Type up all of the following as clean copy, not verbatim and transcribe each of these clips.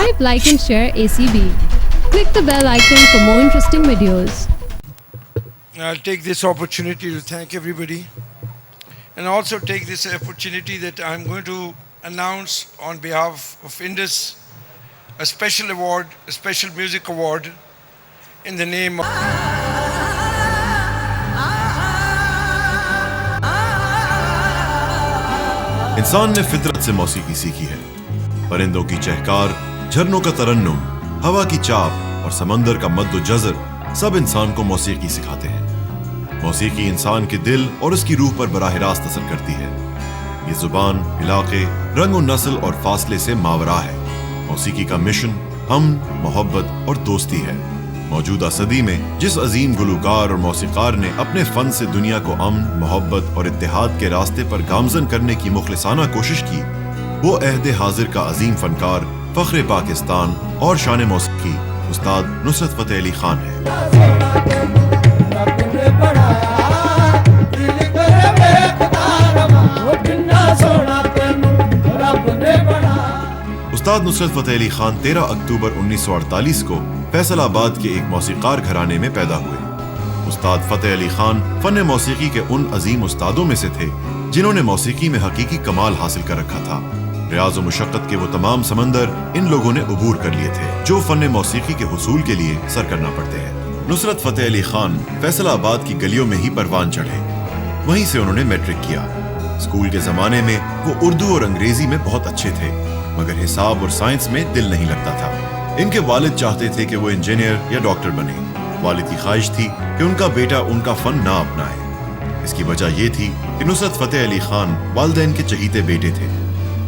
Subscribe, like and share ACB. Click the bell icon for more interesting videos. I'll take this opportunity to thank everybody and also take this opportunity that I'm going to announce on behalf of Indus a special award, a special music award in the name of इंसान ने फितरत से मौसीकी सीखी है। परिंदों की चहकार, झरनों का तरन्नुम, हवा की चाप और समंदर का मद्दो जज़र सब इंसान को मौसीकी सिखाते हैं। मौसीकी इंसान के दिल और उसकी रूह पर बराह रास्त असर करती है। ये जुबान, इलाके, रंग और नस्ल और फासले से मावरा है। मौसीकी का मिशन हम, मोहब्बत और दोस्ती है। मौजूदा सदी में जिस अजीम गुलूकार और मौसीकार ने अपने फन से दुनिया को अमन, मोहब्बत और इत्तेहाद के रास्ते पर गामजन करने की मुखलिसाना कोशिश की, वो अहद हाजिर का अजीम फनकार, फख्र पाकिस्तान और शान मौसीकी उस्ताद नुसरत फ़तेह अली खान है। उस्ताद नुसरत फ़तेह अली खान 13 अक्टूबर 1948 को फैसलाबाद के एक मौसीकार घराने में पैदा हुए। उस्ताद फ़तेह अली खान फन मौसीकी के उन अजीम उस्तादों में से थे जिन्होंने मौसीकी में हकीकी कमाल हासिल कर रखा था। रियाज़ और मुशक्क़त के वो तमाम समंदर इन लोगों ने अबूर कर लिए थे जो फन मौसीकी के हुसूल के लिए सर करना पड़ते हैं। नुसरत फ़तेह अली खान फैसलाबाद की गलियों में ही परवान चढ़े। वहीं से उन्होंने मैट्रिक किया। स्कूल के ज़माने में वो उर्दू और अंग्रेजी में बहुत अच्छे थे, मगर हिसाब और साइंस में दिल नहीं लगता था। इनके वालिद चाहते थे कि वो इंजीनियर या डॉक्टर बने। वालिद की ख्वाहिश थी कि उनका बेटा उनका फन ना अपनाए। इसकी वजह ये थी कि नुसरत फ़तेह अली खान वालिदैन के चहीते बेटे थे।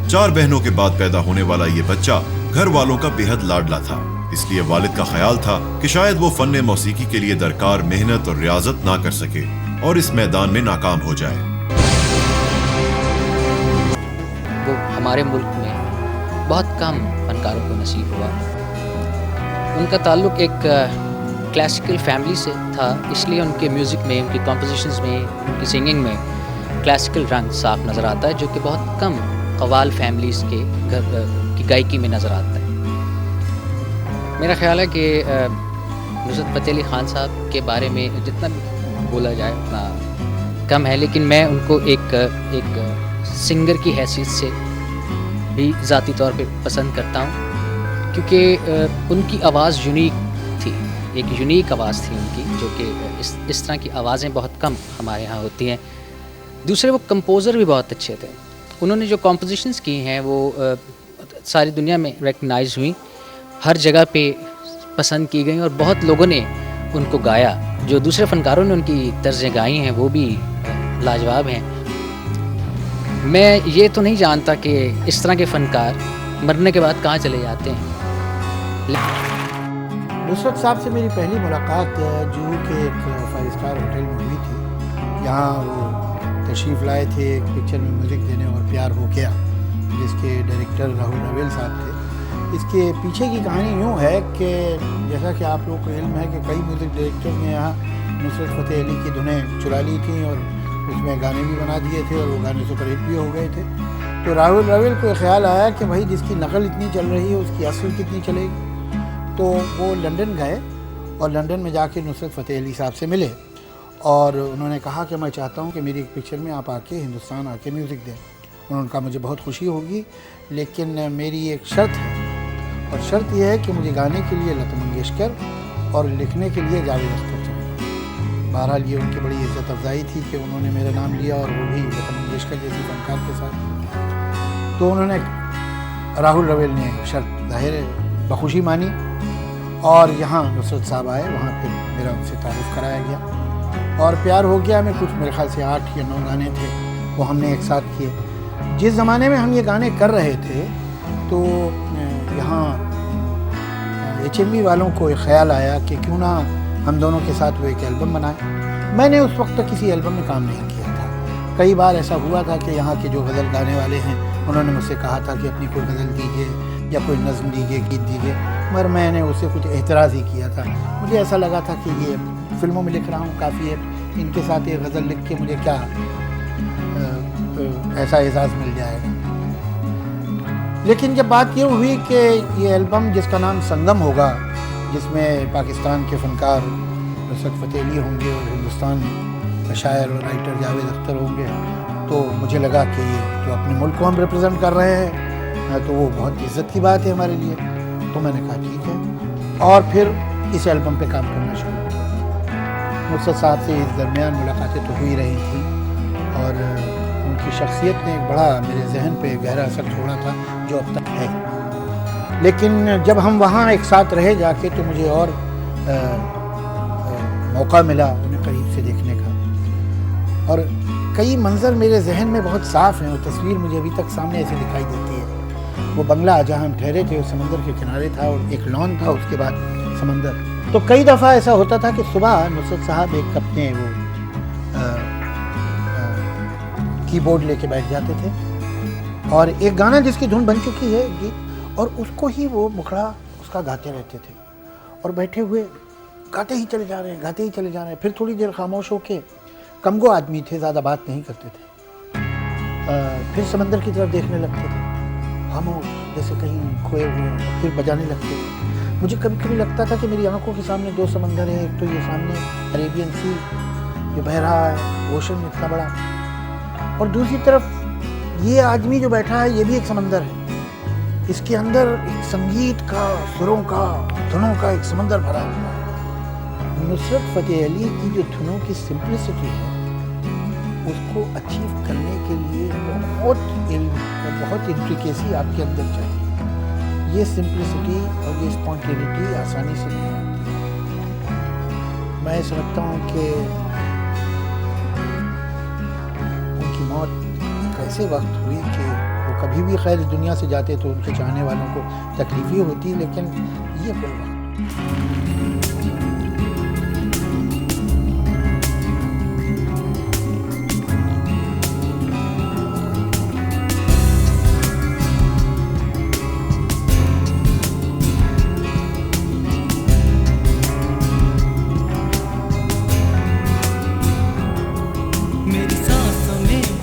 4 बहनों के बाद पैदा होने वाला ये बच्चा घर वालों का बेहद लाडला था, इसलिए वालिद का ख्याल था कि शायद वो फन मौसीकी के लिए दरकार मेहनत और रियाजत ना कर सके और इस मैदान में नाकाम हो जाए। वो हमारे मुल्क में बहुत कम फनकारों को नसीब हुआ। उनका ताल्लुक़ एक क्लासिकल फैमिली से था, इसलिए उनके म्यूज़िक में, उनकी कॉम्पोजिशंस में, उनकी सिंगिंग में क्लासिकल रंग साफ नज़र आता है, जो कि बहुत कम कव्वाल फैमिलीज़ के घर की गायकी में नज़र आता है। मेरा ख़्याल है कि नुसरत फ़तेह अली ख़ान साहब के बारे में जितना बोला जाए उतना कम है, लेकिन मैं उनको एक सिंगर की हैसियत से भी ज़ाती तौर पे पसंद करता हूँ, क्योंकि उनकी आवाज़ यूनिक थी, एक यूनिक आवाज़ थी उनकी, जो कि इस तरह की आवाज़ें बहुत कम हमारे यहाँ होती हैं। दूसरे वो कंपोज़र भी बहुत अच्छे थे। उन्होंने जो कॉम्पोजिशंस की हैं वो सारी दुनिया में रिकग्नाइज हुई, हर जगह पे पसंद की गई और बहुत लोगों ने उनको गाया। जो दूसरे फ़नकारों ने उनकी तर्ज़ें गाई हैं वो भी लाजवाब हैं। मैं ये तो नहीं जानता कि इस तरह के फ़नकार मरने के बाद कहाँ चले जाते हैं। नुसरत साहब से मेरी पहली मुलाकात जूहू के एक 5 स्टार होटल में हुई थी। यहाँ वो तशरीफ़ लाए थे एक पिक्चर में म्यूज़िक देने, और प्यार हो गया, जिसके डायरेक्टर राहुल रवेल साहब थे। इसके पीछे की कहानी यूँ है कि जैसा कि आप लोगों को इल्म है कि कई म्यूज़िक डायरेक्टर ने यहाँ नुसरत फ़तेह अली की धुनें चुरा ली थी और उसमें गाने भी बना दिए थे और वो गाने सुपरहिट भी हो गए थे। तो राहुल रवेल को ख्याल आया कि भाई जिसकी नकल इतनी चल रही है उसकी असल कितनी चलेगी। तो वो लंदन गए और लंदन में जाके नुसरत फ़तेह अली साहब से मिले और उन्होंने कहा कि मैं चाहता हूँ कि मेरी एक पिक्चर में आप आके हिंदुस्तान आके म्यूज़िक दें। उन्होंने कहा मुझे बहुत खुशी होगी, लेकिन मेरी एक शर्त है, और शर्त यह है कि मुझे गाने के लिए लता मंगेशकर और लिखने के लिए जावेद अख्तर चाहिए। बहरहाल ये उनकी बड़ी इज़्ज़त अफजाई थी कि उन्होंने मेरा नाम लिया और वो भी लता मंगेशकर जैसी फनकार के साथ। तो उन्होंने, राहुल रवेल ने शर्त ज़ाहिर बखुशी मानी और यहाँ नुसरत साहब आए। वहाँ फिर मेरा उनसे तारुफ़ कराया गया और प्यार हो गया में कुछ मेरे ख्याल से 8 या 9 गाने थे वो हमने एक साथ किए। जिस ज़माने में हम ये गाने कर रहे थे तो यहाँ HMV वालों को एक ख़्याल आया कि क्यों ना हम दोनों के साथ वो एक एल्बम बनाएं। मैंने उस वक्त तक किसी एल्बम में काम नहीं किया था। कई बार ऐसा हुआ था कि यहाँ के जो गज़ल गाने वाले हैं उन्होंने मुझसे कहा था कि अपनी कोई गज़ल दीजिए या कोई नज़्म दीजिए, गीत दीजिए, मगर मैंने उससे कुछ एतराज़ ही किया था। मुझे ऐसा लगा था कि ये फ़िल्मों में लिख रहा हूँ, काफ़ी है, इनके साथ ये गज़ल लिख के मुझे क्या ऐसा एहसास मिल जाएगा। लेकिन जब बात ये हुई कि ये एल्बम जिसका नाम संगम होगा, जिसमें पाकिस्तान के फ़नकार नुसरत फ़तेह अली होंगे और हिंदुस्तान का शायर और राइटर जावेद अख्तर होंगे, तो मुझे लगा कि ये जो अपने मुल्क को हम रिप्रेजेंट कर रहे हैं तो वो बहुत इज़्ज़त की बात है हमारे लिए। तो मैंने कहा ठीक है, और फिर इस एल्बम पे काम करना शुरू किया। नुसरत साहब से इस दरमियान मुलाकातें तो हुई रही थी और उनकी शख्सियत ने एक बड़ा मेरे जहन पे गहरा असर छोड़ा था जो अब तक है। लेकिन जब हम वहाँ एक साथ रहे जाके तो मुझे और मौका मिला उन्हें करीब से देखने का, और कई मंजर मेरे जहन में बहुत साफ़ हैं। वो तस्वीर मुझे अभी तक सामने ऐसे दिखाई देती है। वो बंगला जहाँ हम ठहरे थे उस समंदर के किनारे था और एक लॉन था, उसके बाद समंदर। तो कई दफ़ा ऐसा होता था कि सुबह नुसरत साहब एक अपने वो कीबोर्ड लेके बैठ जाते थे और एक गाना जिसकी धुन बन चुकी है गीत, और उसको ही वो मुखड़ा उसका गाते रहते थे और बैठे हुए गाते ही चले जा रहे हैं, गाते ही चले जा रहे हैं। फिर थोड़ी देर खामोश होके, कमगो आदमी थे, ज़्यादा बात नहीं करते थे, फिर समंदर की तरफ देखने लगते थे खामोश जैसे कहीं खोए हुए हैं, फिर बजाने लगते थे। मुझे कभी कभी लगता था कि मेरी आंखों के सामने दो समंदर हैं। एक तो ये सामने अरेबियन सी जो बह रहा है, ओशन इतना बड़ा, और दूसरी तरफ ये आदमी जो बैठा है ये भी एक समंदर है। इसके अंदर एक संगीत का, सुरों का, धुनों का एक समंदर भरा हुआ है। नुसरत फ़तेह अली की जो धुनों की सिंप्लिसिटी है उसको अचीव करने के लिए बहुत इल्म और बहुत इंट्रिकेसी आपके अंदर चाहिए। ये सिंप्लिसिटी और ये स्पॉन्टेनिटी आसानी से नहीं आती। मैं समझता हूँ कि उनकी मौत एक ऐसे वक्त हुई कि वो कभी भी खैर इस दुनिया से जाते तो उनके चाहने वालों को तकलीफ ही होती, लेकिन ये कोई वक्त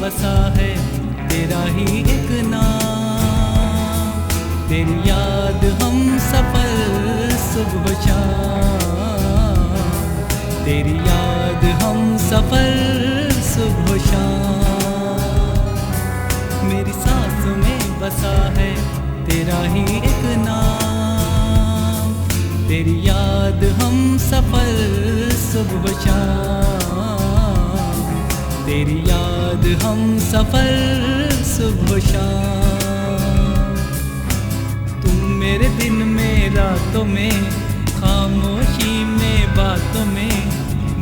बसा है तेरा ही एक नाम, तेरी याद हम सफर सुबह शाम, तेरी याद हम सफर सुबह शाम। मेरी सांसों में बसा है तेरा ही एक नाम, तेरी याद हम सफर सुबह शाम, तेरी याद हम सफर सुबह शाम। तुम मेरे दिन में रातों में, खामोशी में बातों में,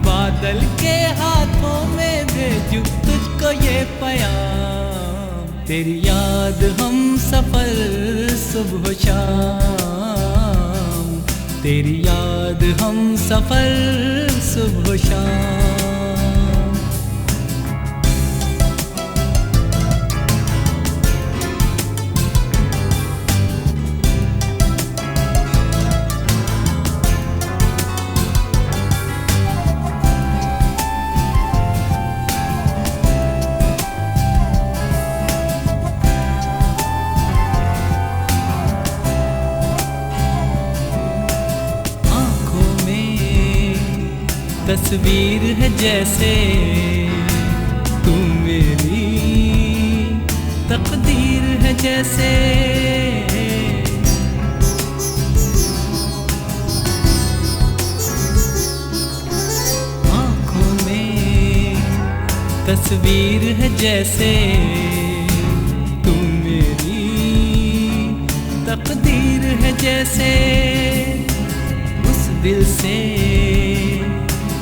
बादल के हाथों में भेजूं तुझको ये प्याम। तेरी याद हम सफर सुबह शाम, तेरी याद हम सफर सुबह शाम। तस्वीर है जैसे तू मेरी, तकदीर है जैसे आँखों में, तस्वीर है जैसे तू मेरी, तकदीर है जैसे। उस दिल से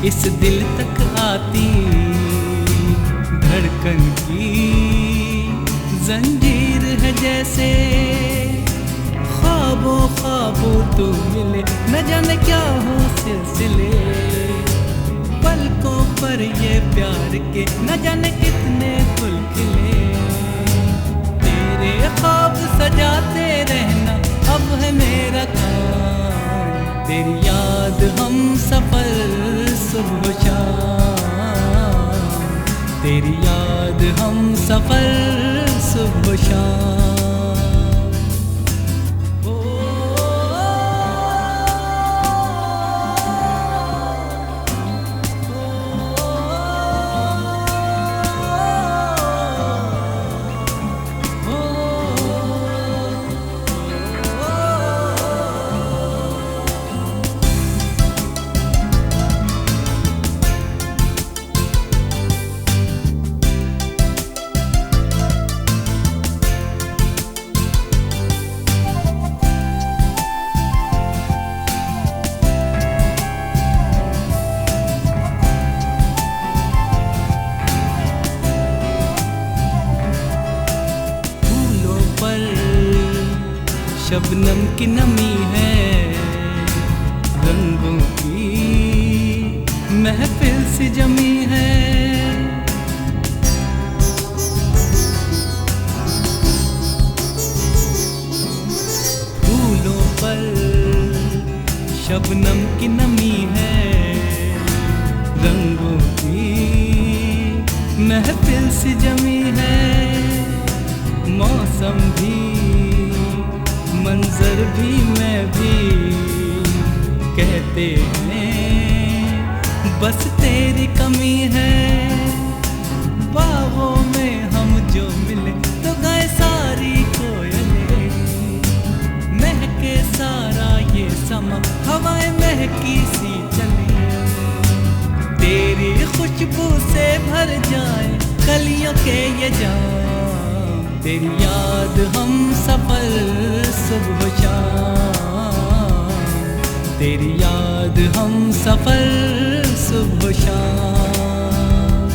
इस दिल तक आती धड़कन की जंजीर है जैसे। ख्वाबों ख्वाबों तू मिले, न जाने क्या हो सिलसिले, पलकों पर ये प्यार के न जाने कितने फूल खिले। तेरे ख्वाब सजाते रहना अब है मेरा काम, तेरी याद हम सफर सुबह शाम, तेरी याद हम सफर सुबह शाम। शबनम की नमी है, रंगों की महफिल सी जमी है। फूलों पर शबनम की नमी है, रंगों की महफिल सी जमी है। मौसम भी मंजर भी मैं भी कहते हैं बस तेरी कमी है। बागों में हम जो मिले तो गाए सारी कोयलें, महके सारा ये समा हवाएं महकी सी चले। तेरी खुशबू से भर जाए कलियों के ये जाम, तेरी याद हम सफर सुबह शाम, तेरी याद हम सफर सुबह शाम।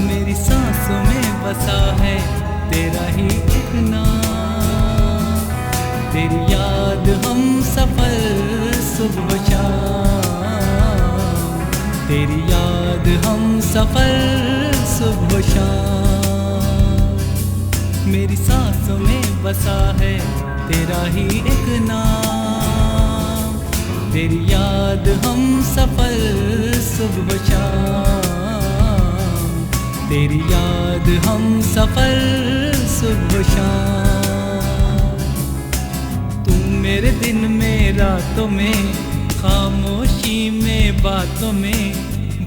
मेरी सांसों में बसा है तेरा ही एक नाम, तेरी याद हम सफर सुबह शाम, तेरी याद हम सफर सुबह शाम। मेरी सांसों में बसा है तेरा ही एक नाम, तेरी याद हम सफर सुबह शाम, तेरी याद हम सफर सुबह शाम। तू मेरे दिन में रातों में, खामोशी में बातों में,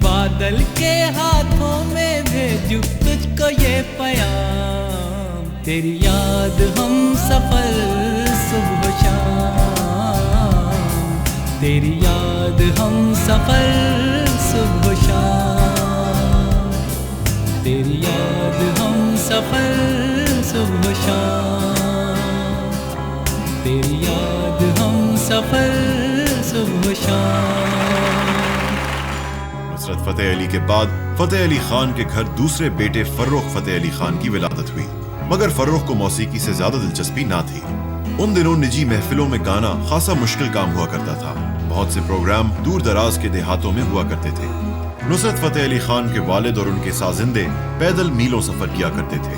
बादल के हाथों में भेजूं तुझको ये प्याम। तेरी याद हम सफर सुबह शाम, तेरी याद हम सफर सुबह शाम, तेरी याद हम सफर सुबह शाम, तेरी याद हम सफर सुबह शाम। नुसरत फतेह अली के बाद फतेह अली खान के घर दूसरे बेटे फर्रुख फतेह अली खान की विलादत हुई, मगर फर्रुख को मौसीकी से ज्यादा दिलचस्पी ना थी। उन दिनों निजी महफिलों में गाना खासा मुश्किल काम हुआ करता था। बहुत से प्रोग्राम दूर दराज के देहातों में हुआ करते थे। नुसरत फतेह अली खान के वालिद और उनके साजिंदे पैदल मीलों सफर किया करते थे,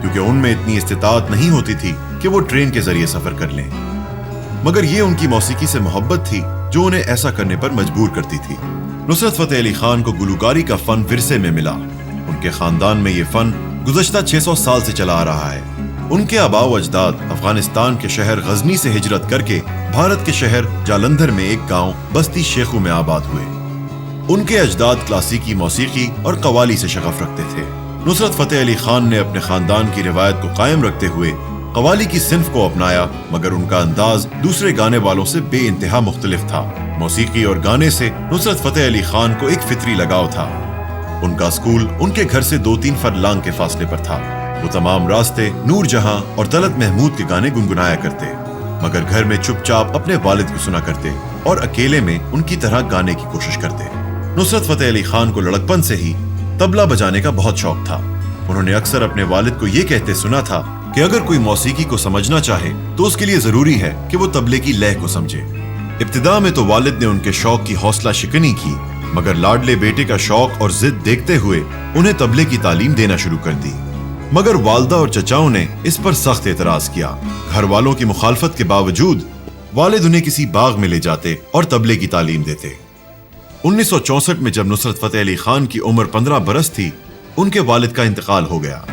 क्योंकि उनमें इतनी इस्तिताअत नहीं होती थी कि वो ट्रेन के जरिए सफर कर लें। मगर ये उनकी मौसीकी से मोहब्बत थी जो उन्हें ऐसा करने पर मजबूर करती थी। नुसरत फतेह अली खान को गुलूकारी का फन विरसे में मिला। उनके खानदान में ये फन गुज़श्ता 600 साल से चला आ रहा है। उनके आबाओ अजदाद अफगानिस्तान के शहर गजनी से हिजरत करके भारत के शहर जालंधर में एक गांव बस्ती शेखू में आबाद हुए। उनके अजदाद क्लासिकी मौसीकी और कवाली से शगफ रखते थे। नुसरत फतेह अली खान ने अपने खानदान की रिवायत को कायम रखते हुए कवाली की सिन्फ को अपनाया, मगर उनका अंदाज दूसरे गाने वालों से बेइंतहा मुख्तलिफ था। मौसीकी और गाने से नुसरत फतेह अली खान को एक फितरी लगाव था। उनका स्कूल उनके घर से 2-3 फरलांग के फासले पर था। वो तमाम रास्ते नूर जहां और तलत महमूद के गाने गुनगुनाया करते, मगर घर में चुपचाप अपने वालिद को सुना करते और अकेले में उनकी तरह गाने की कोशिश करते। नुसरत फतेह अली खान को लड़कपन से ही तबला बजाने का बहुत शौक था। उन्होंने अक्सर अपने वालिद को ये कहते सुना था कि अगर कोई मौसीकी को समझना चाहे तो उसके लिए जरूरी है कि वो तबले की लय को समझे। इब्तिदा में तो वालिद ने उनके शौक की हौसला शिकनी की, मगर लाडले बेटे का शौक और जिद देखते हुए उन्हें तबले की तालीम देना शुरू कर दी। मगर वालदा और चचाओं ने इस पर सख्त एतराज किया। घर वालों की मुखालफत के बावजूद वालिद उन्हें किसी बाग में ले जाते और तबले की तालीम देते। 1964 में जब नुसरत फतेह अली खान की उम्र 15 बरस थी, उनके वालिद का इंतकाल हो गया।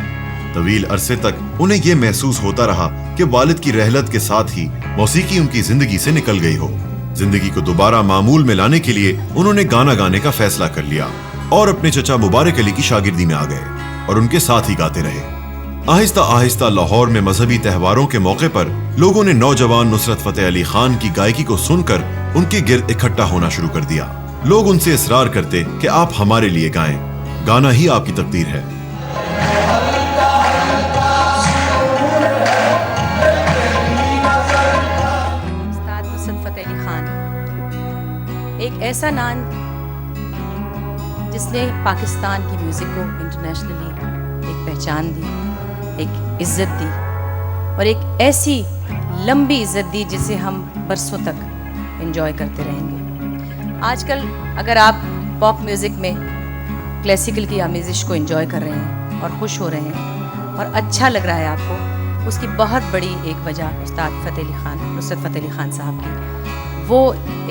तवील अरसे तक उन्हें यह महसूस होता रहा कि वालिद की रहलत के साथ ही मौसीकी उनकी जिंदगी से निकल गई हो। जिंदगी को दोबारा मामूल में लाने के लिए उन्होंने गाना गाने का फैसला कर लिया और अपने चचा मुबारक अली की शागिर्दी में आ गए और उनके साथ ही गाते रहे। आहिस्ता आहिस्ता लाहौर में मजहबी त्योहारों के मौके पर लोगों ने नौजवान नुसरत फतेह अली खान की गायकी को सुनकर उनके गिर्द इकट्ठा होना शुरू कर दिया। लोग उनसे इसरार करते कि आप हमारे लिए गाएं, गाना ही आपकी तकदीर है। एक ऐसा नाम जिसने पाकिस्तान की म्यूज़िक को इंटरनेशनली एक पहचान दी, एक इज्जत दी। और एक ऐसी लंबी इज़्ज़त दी जिसे हम बरसों तक एंजॉय करते रहेंगे। आजकल अगर आप पॉप म्यूज़िक में क्लासिकल की आमेज़िश को एंजॉय कर रहे हैं और खुश हो रहे हैं और अच्छा लग रहा है आपको, उसकी बहुत बड़ी एक वजह उस्ताद फ़तेह अली ख़ान, नुसरत फ़तेह अली ख़ान साहब की वो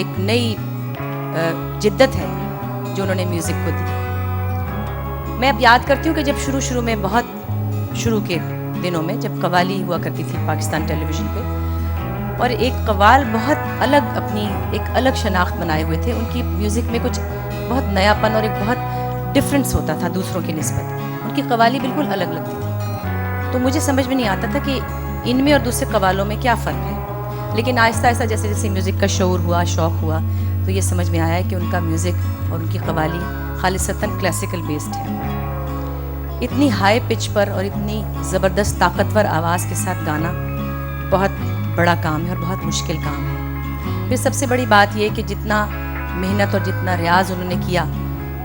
एक नई जिद्दत है जो उन्होंने म्यूज़िक को दी। मैं अब याद करती हूँ कि जब शुरू में बहुत शुरू के दिनों में जब कवाली हुआ करती थी पाकिस्तान टेलीविज़न पे, और एक कवाल बहुत अलग अपनी एक अलग शनाख्त बनाए हुए थे, उनकी म्यूज़िक में कुछ बहुत नयापन और एक बहुत डिफरेंस होता था दूसरों की निस्बत, उनकी कवाली बिल्कुल अलग लगती थी। तो मुझे समझ में नहीं आता था कि इनमें और दूसरे कवालों में क्या फ़र्क है, लेकिन आहिस्ता आहिस्ता जैसे जैसे म्यूज़िक का शौर हुआ, शौक़ हुआ, तो ये समझ में आया कि उनका म्यूज़िक और उनकी कवाली खालिसतन क्लासिकल बेस्ड है। इतनी हाई पिच पर और इतनी ज़बरदस्त ताकतवर आवाज़ के साथ गाना बहुत बड़ा काम है और बहुत मुश्किल काम है। फिर सबसे बड़ी बात यह कि जितना मेहनत और जितना रियाज उन्होंने किया,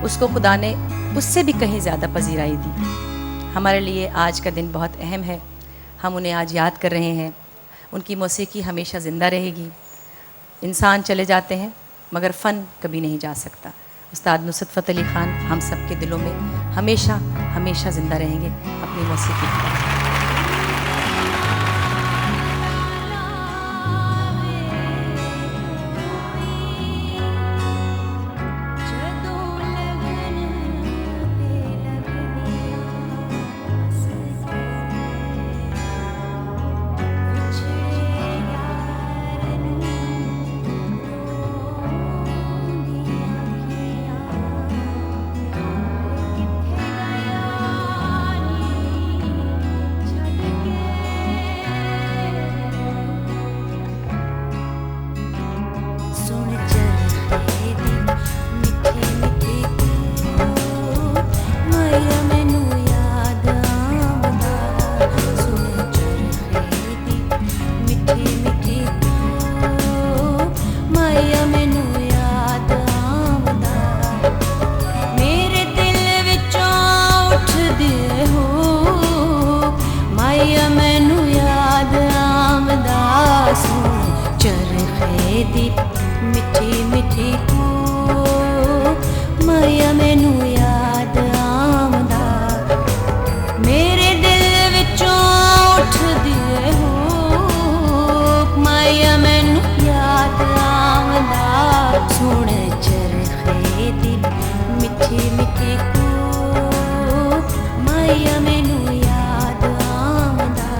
उसको खुदा ने उससे भी कहीं ज़्यादा पजीराई दी। हमारे लिए आज का दिन बहुत अहम है, हम उन्हें आज याद कर रहे हैं। उनकी मौसीकी हमेशा ज़िंदा रहेगी। इंसान चले जाते हैं मगर फ़न कभी नहीं जा सकता। उस्ताद नुसरत फ़तेह अली ख़ान हम सब के दिलों में हमेशा हमेशा ज़िंदा रहेंगे अपनी मौसीकी की। मिठी मिठी को माया मैनू याद आमदा, मेरे दिल विचों उठदी हो माया मैनू याद आमदा। सुन चरखे दी मिठी मिठी को माया मैनू याद आमदा।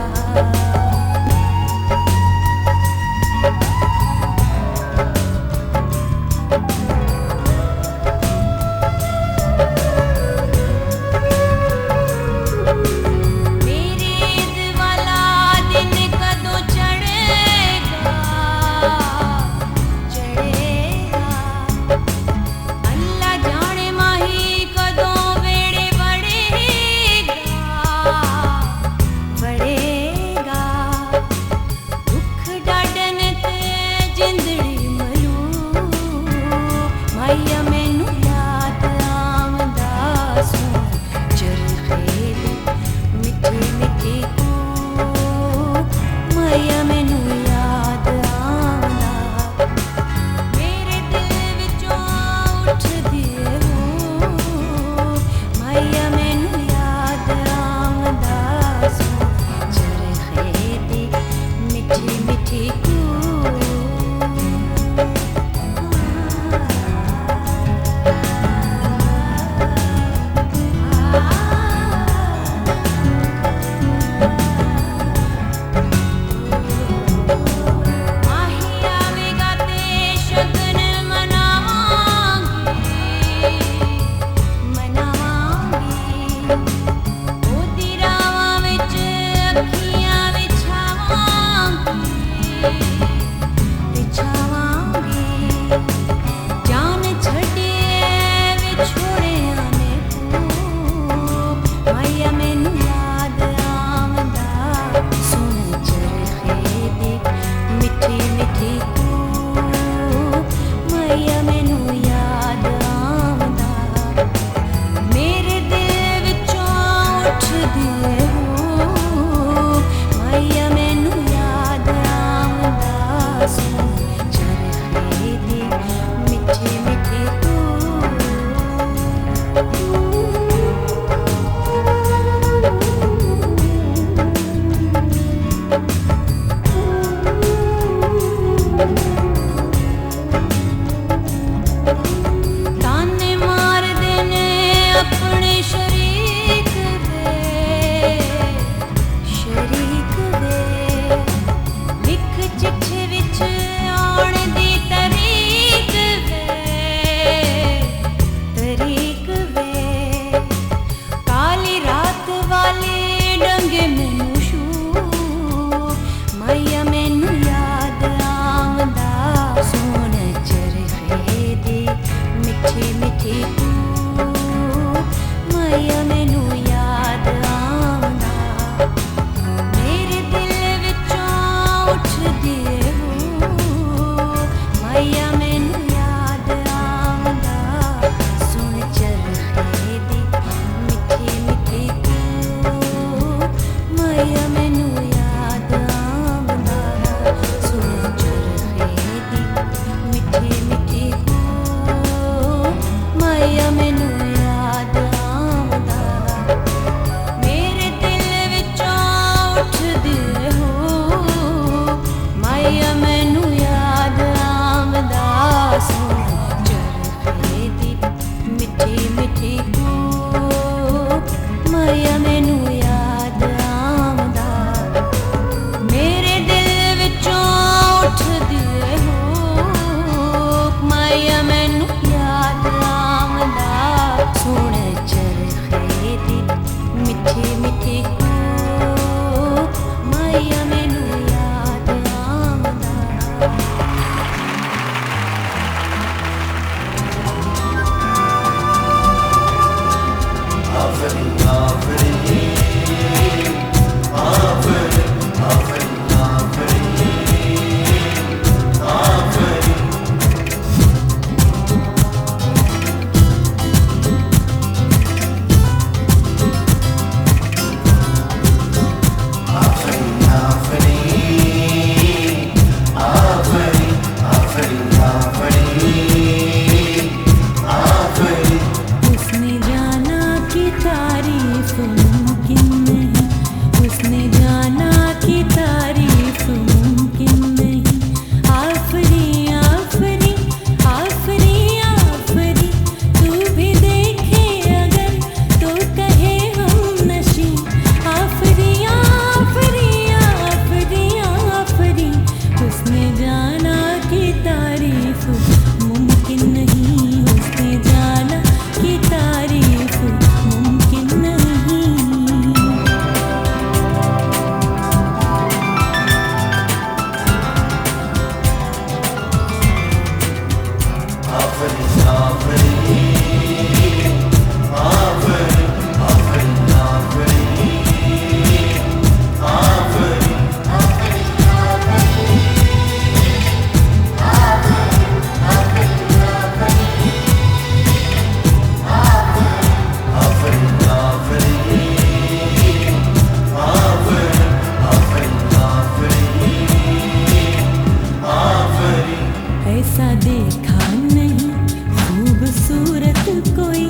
जैसा देखा नहीं खूबसूरत कोई,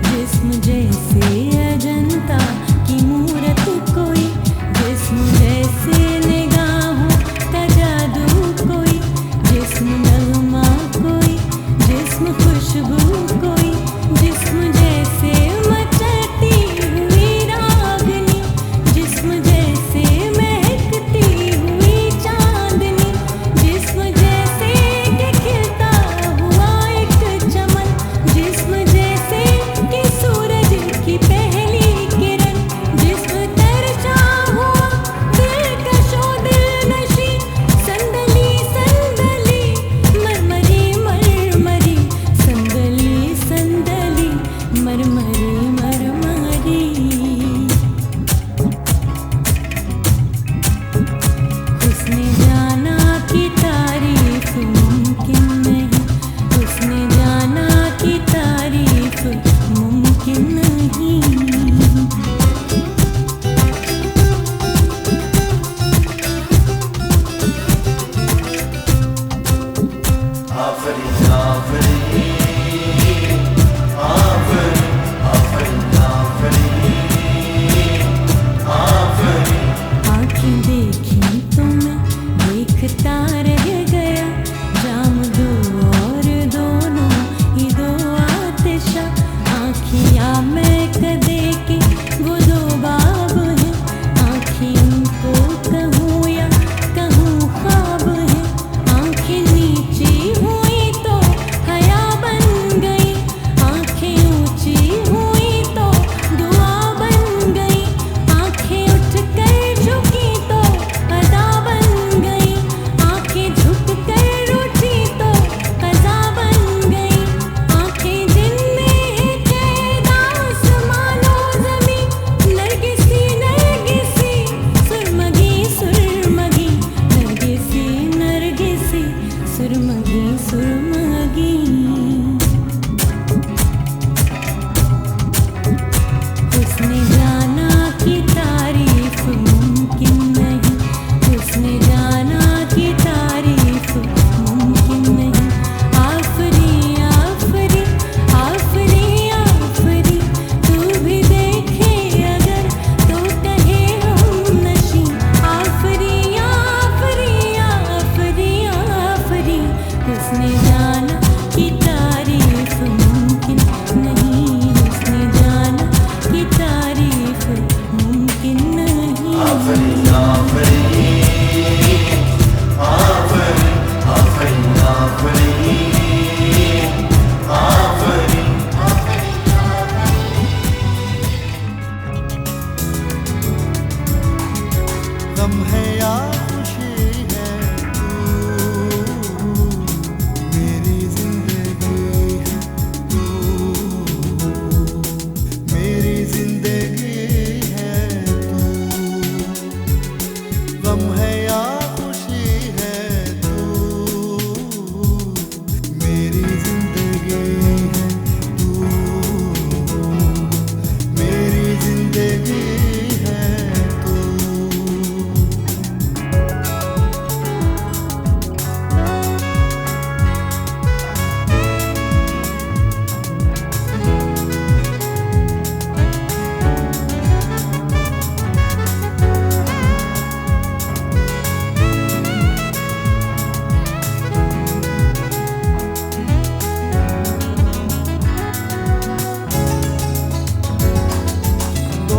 जिस्म जैसे अजंता की मूरत कोई, जिस्म जैसे निगाहों का जादू कोई, जिस्म नगमा कोई, जिस्म खुशबू कोई, जिस्म जैसे मचलती हुई रागनी, जिस्म जैसे महकती हुई चांदनी, जिस्म जैसे कि खिलता हुआ एक चमन, जिस्म जैसे कि सूरज की पहली किरण, जिस्म तरसा हुआ दिलकशो दिलनशी, संदली संदली मरमरी मरमरी, संदली संदली मरमरी मरमरी। उसने जाना कि तारीफ मुमकिन नहीं, उसने जाना कि तारीफ मुमकिन नहीं। आँखें देखी तो मैं देखता रह गया, जाम दो और दोनों ही दो आतिशा, आँखियाँ मैं कदे के वो दो बाब हैं, आँखें उनको कहूँ या कहूँ ख्वाब हैं, आँखें नीची हुई तो हया बन गई, आँखें ऊंची हुई तो दुआ बन गई, आँखें उठ कर झुकी तो अदा बन गई, आँखें झुक कर उठी तो कज़ा बन गई, आँखें जिनमें कैद आसमानो ज़मीं, नरगिसी नरगिसी सुरमगी सुरमगी, नरगिसी नरगिसी सुरमगी सुरमगी। उसने जाना कि तारीफ मुमकिन नहीं, उसने जाना कि तारीफ मुमकिन नहीं। आफरी आफरी आफरी आफरी, तू भी देखे अगर तो कहे हम नशी, आफरी आफरी आफरी आफरी, उसने जाना कि तारीफ मुमकिन नहीं, उसने जाना कि तारीफ मुमकिन नहीं। गम है या खुशी है तू, मेरी जिंदगी है तू, मेरी जिंदगी है तू, गम है या खुशी है तू, मेरी जिंदगी है तू, मेरी जिंदगी है तू।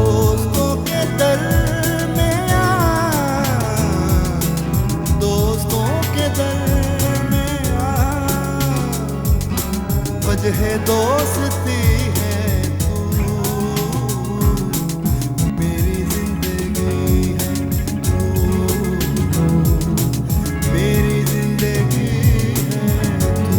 दोस्तों के दरमियाँ वजह दोस्ती है तू, मेरी जिंदगी है तू, मेरी जिंदगी है तू।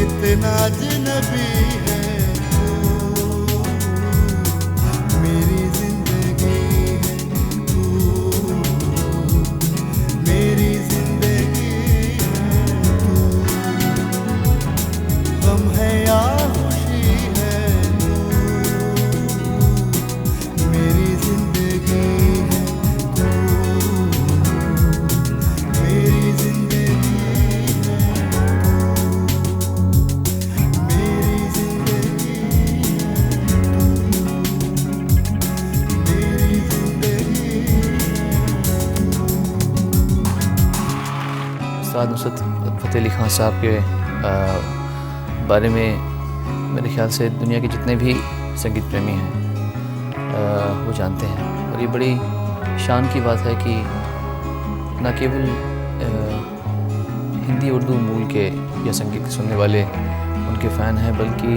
कितना अजनबी है तू, मेरी जिंदगी है तू, मेरी जिंदगी है तू, गम है या खुशी है तू, मेरी जिंदगी है तू, मेरी जिंदगी उस्ताद नुसरत फ़तेह अली ख़ान साहब के बारे में मेरे ख़्याल से दुनिया के जितने भी संगीत प्रेमी हैं वो जानते हैं। और ये बड़ी शान की बात है कि न केवल हिंदी उर्दू मूल के या संगीत सुनने वाले उनके फ़ैन हैं, बल्कि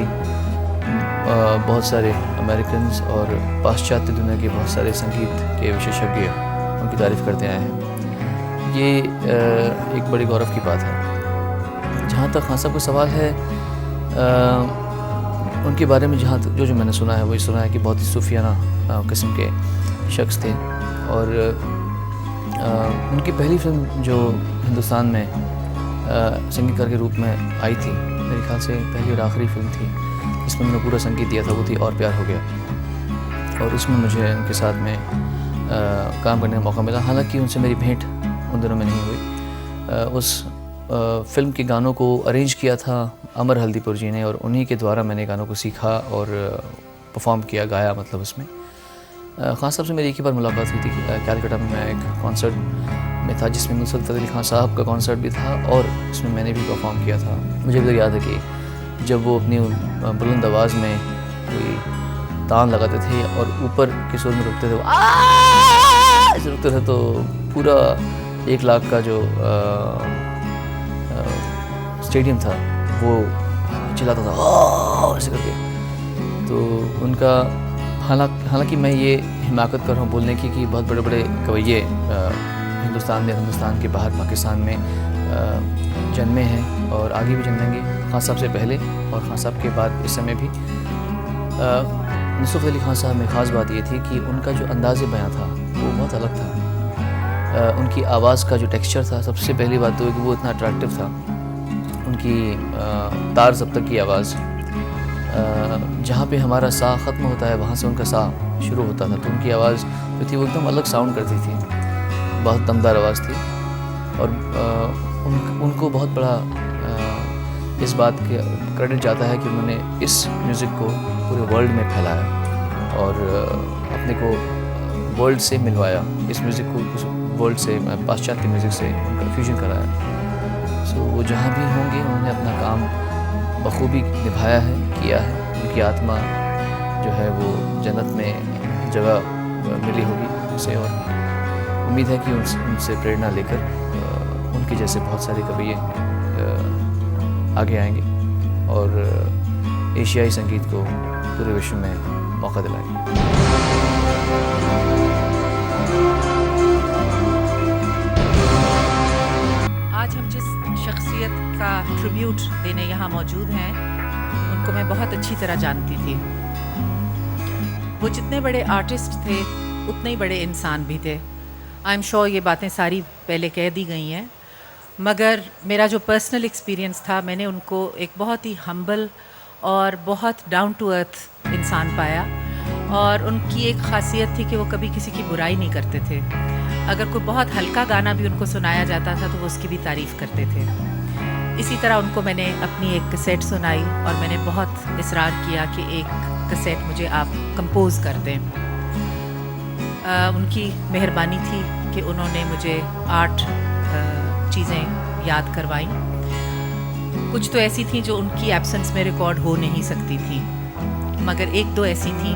बहुत सारे अमेरिकन्स और पाश्चात्य दुनिया के बहुत सारे संगीत के विशेषज्ञ उनकी तारीफ़ करते आए हैं। ये एक बड़ी गौरव की बात है। जहाँ तक खान साहब का सवाल है, उनके बारे में जहाँ जो मैंने सुना है वही सुना है कि बहुत ही सूफियाना किस्म के शख्स थे। और उनकी पहली फिल्म जो हिंदुस्तान में संगीतकार के रूप में आई थी, मेरे ख्याल से पहली और आखिरी फिल्म थी जिसमें मैंने पूरा संगीत दिया था, वो थी और प्यार हो गया। और उसमें मुझे उनके साथ में काम करने का मौका मिला। हालांकि उनसे मेरी भेंट उन दिनों में नहीं हुई। उस फिल्म के गानों को अरेंज किया था अमर हल्दीपुर जी ने, और उन्हीं के द्वारा मैंने गानों को सीखा और परफॉर्म किया, गाया मतलब उसमें। खान साहब से मेरी एक ही बार मुलाकात हुई थी कैलकाटा में। मैं एक कॉन्सर्ट में था जिसमें नुसरत फ़तेह अली ख़ान साहब का कॉन्सर्ट भी था और उसमें मैंने भी परफॉर्म किया था। मुझे भी याद है कि जब वो अपनी बुलंद आवाज़ में कोई तान लगाते थे और ऊपर के सुर में रुकते थे, वो ऐसे रुकते थे, तो पूरा 1 लाख का जो स्टेडियम था वो चिल्लाता था ऐसे करके। तो उनका हालांकि मैं ये हिमाकत कर रहा हूँ बोलने की कि बहुत बड़े बड़े कवैये हिंदुस्तान में, हिंदुस्तान के बाहर पाकिस्तान में जन्मे हैं और आगे भी जन्मेंगे। खान साहब से पहले और खान साहब के बाद इस समय भी। नुसरत अली ख़ान साहब में ख़ास बात ये थी कि उनका जो अंदाज़ बयां था वो बहुत अलग था। उनकी आवाज़ का जो टेक्सचर था, सबसे पहली बात तो है कि वो इतना अट्रैक्टिव था। उनकी तार ज़ब्त की आवाज़, जहाँ पे हमारा सा ख़त्म होता है वहाँ से उनका सा शुरू होता था, तो उनकी आवाज़ जो थी वो एकदम अलग साउंड करती थी, बहुत दमदार आवाज़ थी। और उनको बहुत बड़ा इस बात के क्रेडिट जाता है कि उन्होंने इस म्यूज़िक को पूरे वर्ल्ड में फैलाया और अपने को वर्ल्ड से मिलवाया, इस म्यूज़िक को उस वर्ल्ड से, पाश्चात्य म्यूज़िक से उनका फ्यूजन कराया। सो वो जहाँ भी होंगे उन्होंने अपना काम बखूबी निभाया है, किया है। उनकी आत्मा जो है वो जन्नत में जगह मिली होगी उसे, और उम्मीद है कि उनसे प्रेरणा लेकर उनके जैसे बहुत सारे कवि आगे आएंगे और एशियाई संगीत को पूरे विश्व में मौका दिलाएंगे। आज हम जिस शख्सियत का ट्रिब्यूट देने यहाँ मौजूद हैं, उनको मैं बहुत अच्छी तरह जानती थी। वो जितने बड़े आर्टिस्ट थे उतने ही बड़े इंसान भी थे। आई एम श्योर ये बातें सारी पहले कह दी गई हैं, मगर मेरा जो पर्सनल एक्सपीरियंस था, मैंने उनको एक बहुत ही हम्बल और बहुत डाउन टू अर्थ इंसान पाया। और उनकी एक ख़ासियत थी कि वो कभी किसी की बुराई नहीं करते थे। अगर कोई बहुत हल्का गाना भी उनको सुनाया जाता था तो वो उसकी भी तारीफ़ करते थे। इसी तरह उनको मैंने अपनी एक कैसेट सुनाई और मैंने बहुत इसरार किया कि एक कैसेट मुझे आप कंपोज़ कर दें। उनकी मेहरबानी थी कि उन्होंने मुझे 8 चीज़ें याद करवाई। कुछ तो ऐसी थी जो उनकी एब्सेंस में रिकॉर्ड हो नहीं सकती थी, मगर 1-2 ऐसी थी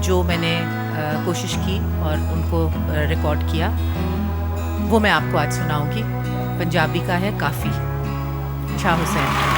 जो मैंने कोशिश की और उनको रिकॉर्ड किया। वो मैं आपको आज सुनाऊंगी। पंजाबी का है काफ़ी, शाह हुसैन।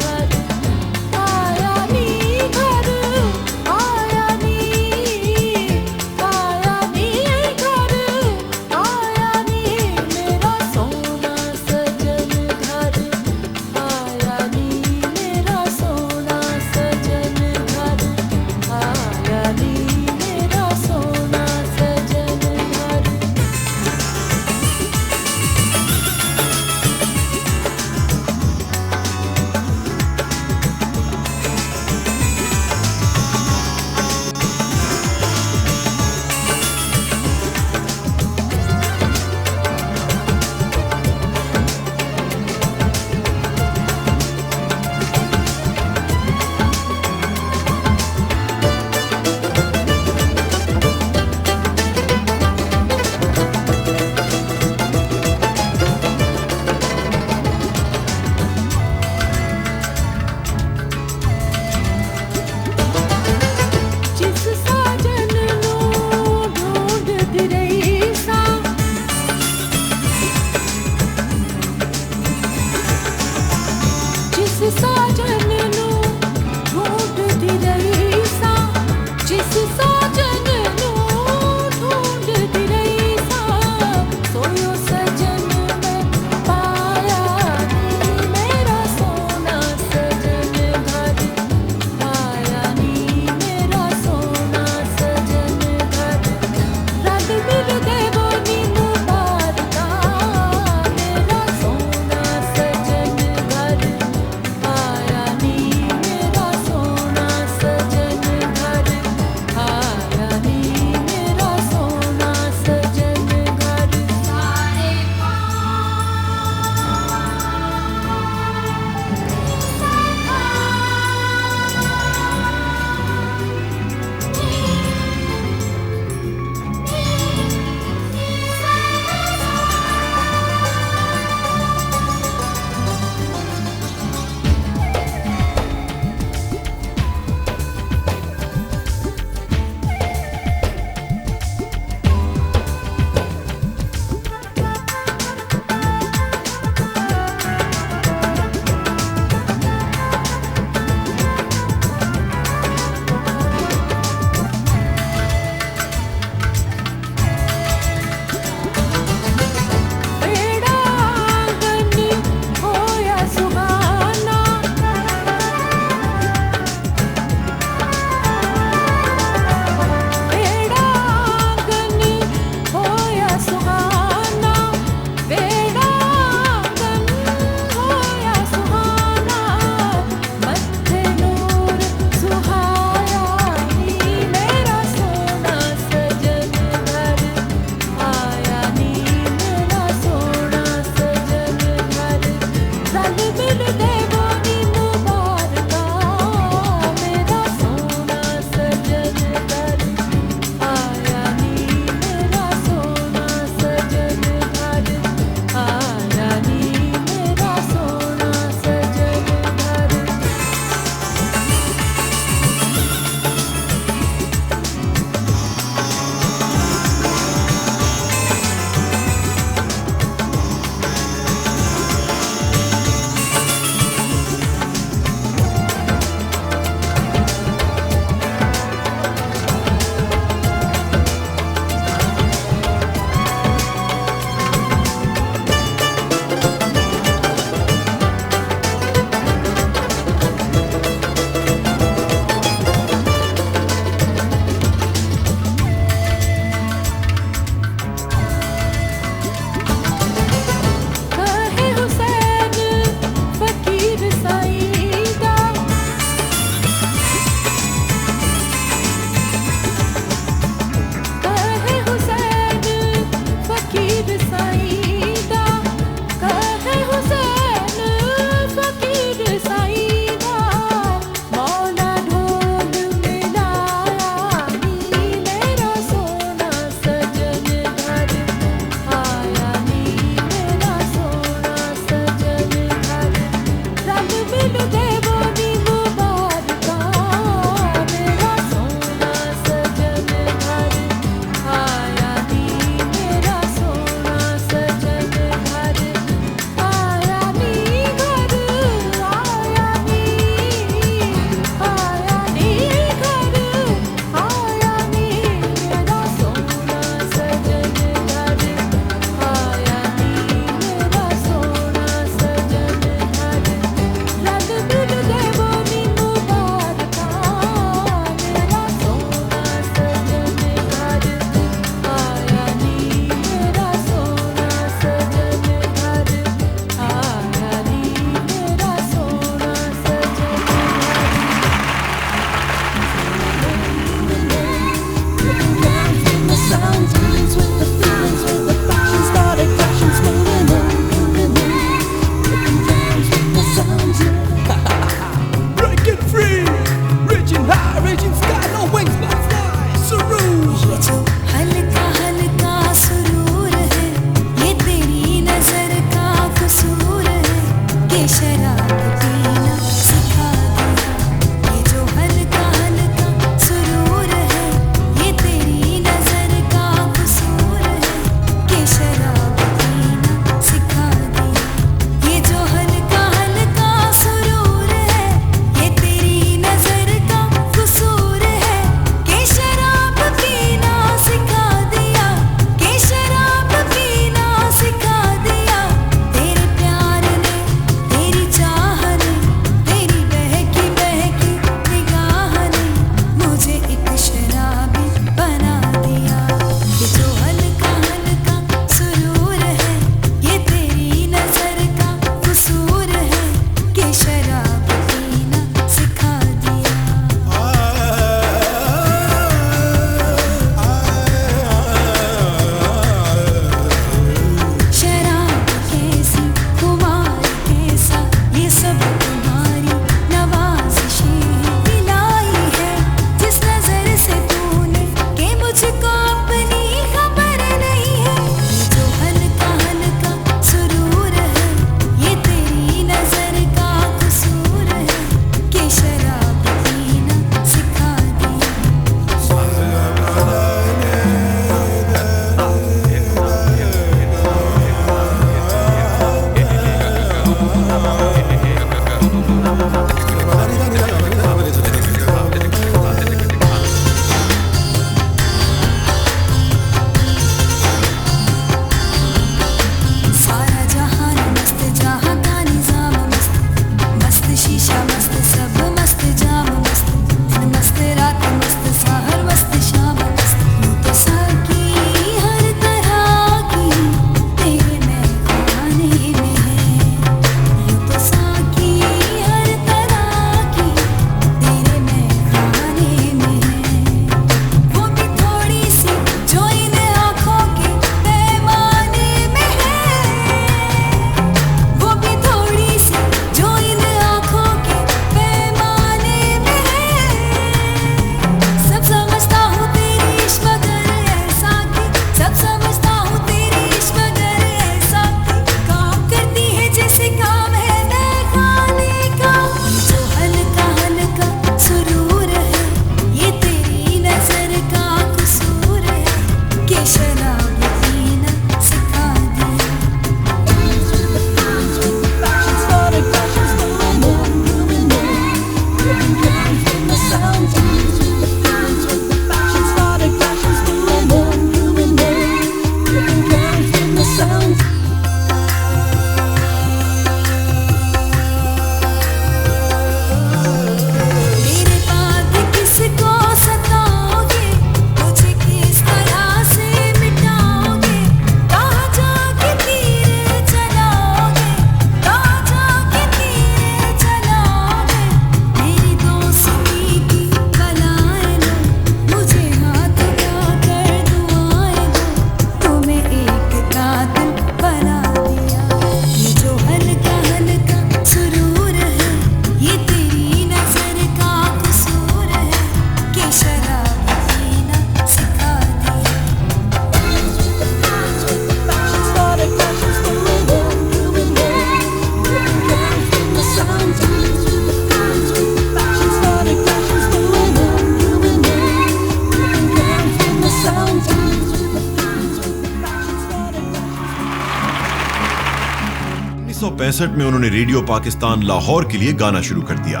1965 में उन्होंने रेडियो पाकिस्तान लाहौर के लिए गाना शुरू कर दिया।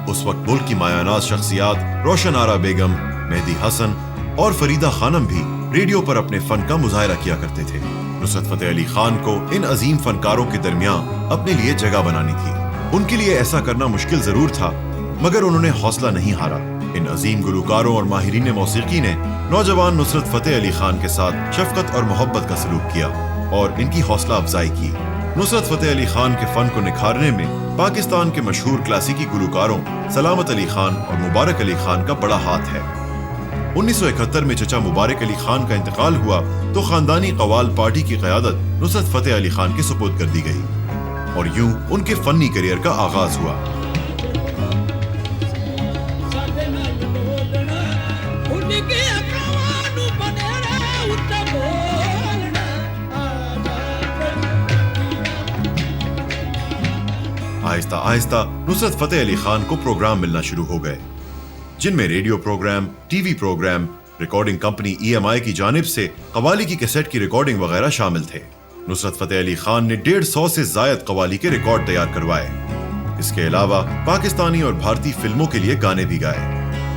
उस वक्त मुल्क की मायानाज शख्सियात रोशन आरा बेगम, मेहदी हसन और फरीदा खानम भी रेडियो पर अपने फन का मुजाहरा किया करते थे। नुसरत फतेह अली खान को इन अजीम फनकारों के दरमियान अपने लिए जगह बनानी थी। उनके लिए ऐसा करना मुश्किल जरूर था, मगर उन्होंने हौसला नहीं हारा। इन अजीम गुलकारों और माहिरीन मौसीकी ने नौजवान नुसरत फतेह अली खान के साथ शफकत और मोहब्बत का सलूक किया और इनकी हौसला अफजाई की। नुसरत फतेह अली खान के फन को निखारने में पाकिस्तान के मशहूर क्लासिकी गुलकारों सलामत अली खान और मुबारक अली खान का बड़ा हाथ है। 1971 में चचा मुबारक अली खान का इंतकाल हुआ तो खानदानी कवाल पार्टी की क़यादत नुसरत फतेह अली खान के सुपुर्द कर दी गई और यूं उनके फनी करियर का आगाज हुआ। आहिस्ता आहिस्ता नुसरत फतेह अली खान को प्रोग्राम मिलना शुरू हो गए, जिनमें radio program, TV program, recording company EMI की जानिब से कवाली की कैसेट की रिकॉर्डिंग वगैरह शामिल थे। नुसरत फतेह अली खान ने 150 से जायद कवाली के रिकॉर्ड तैयार करवाए। इसके अलावा पाकिस्तानी और भारतीय फिल्मों के लिए गाने भी गाए।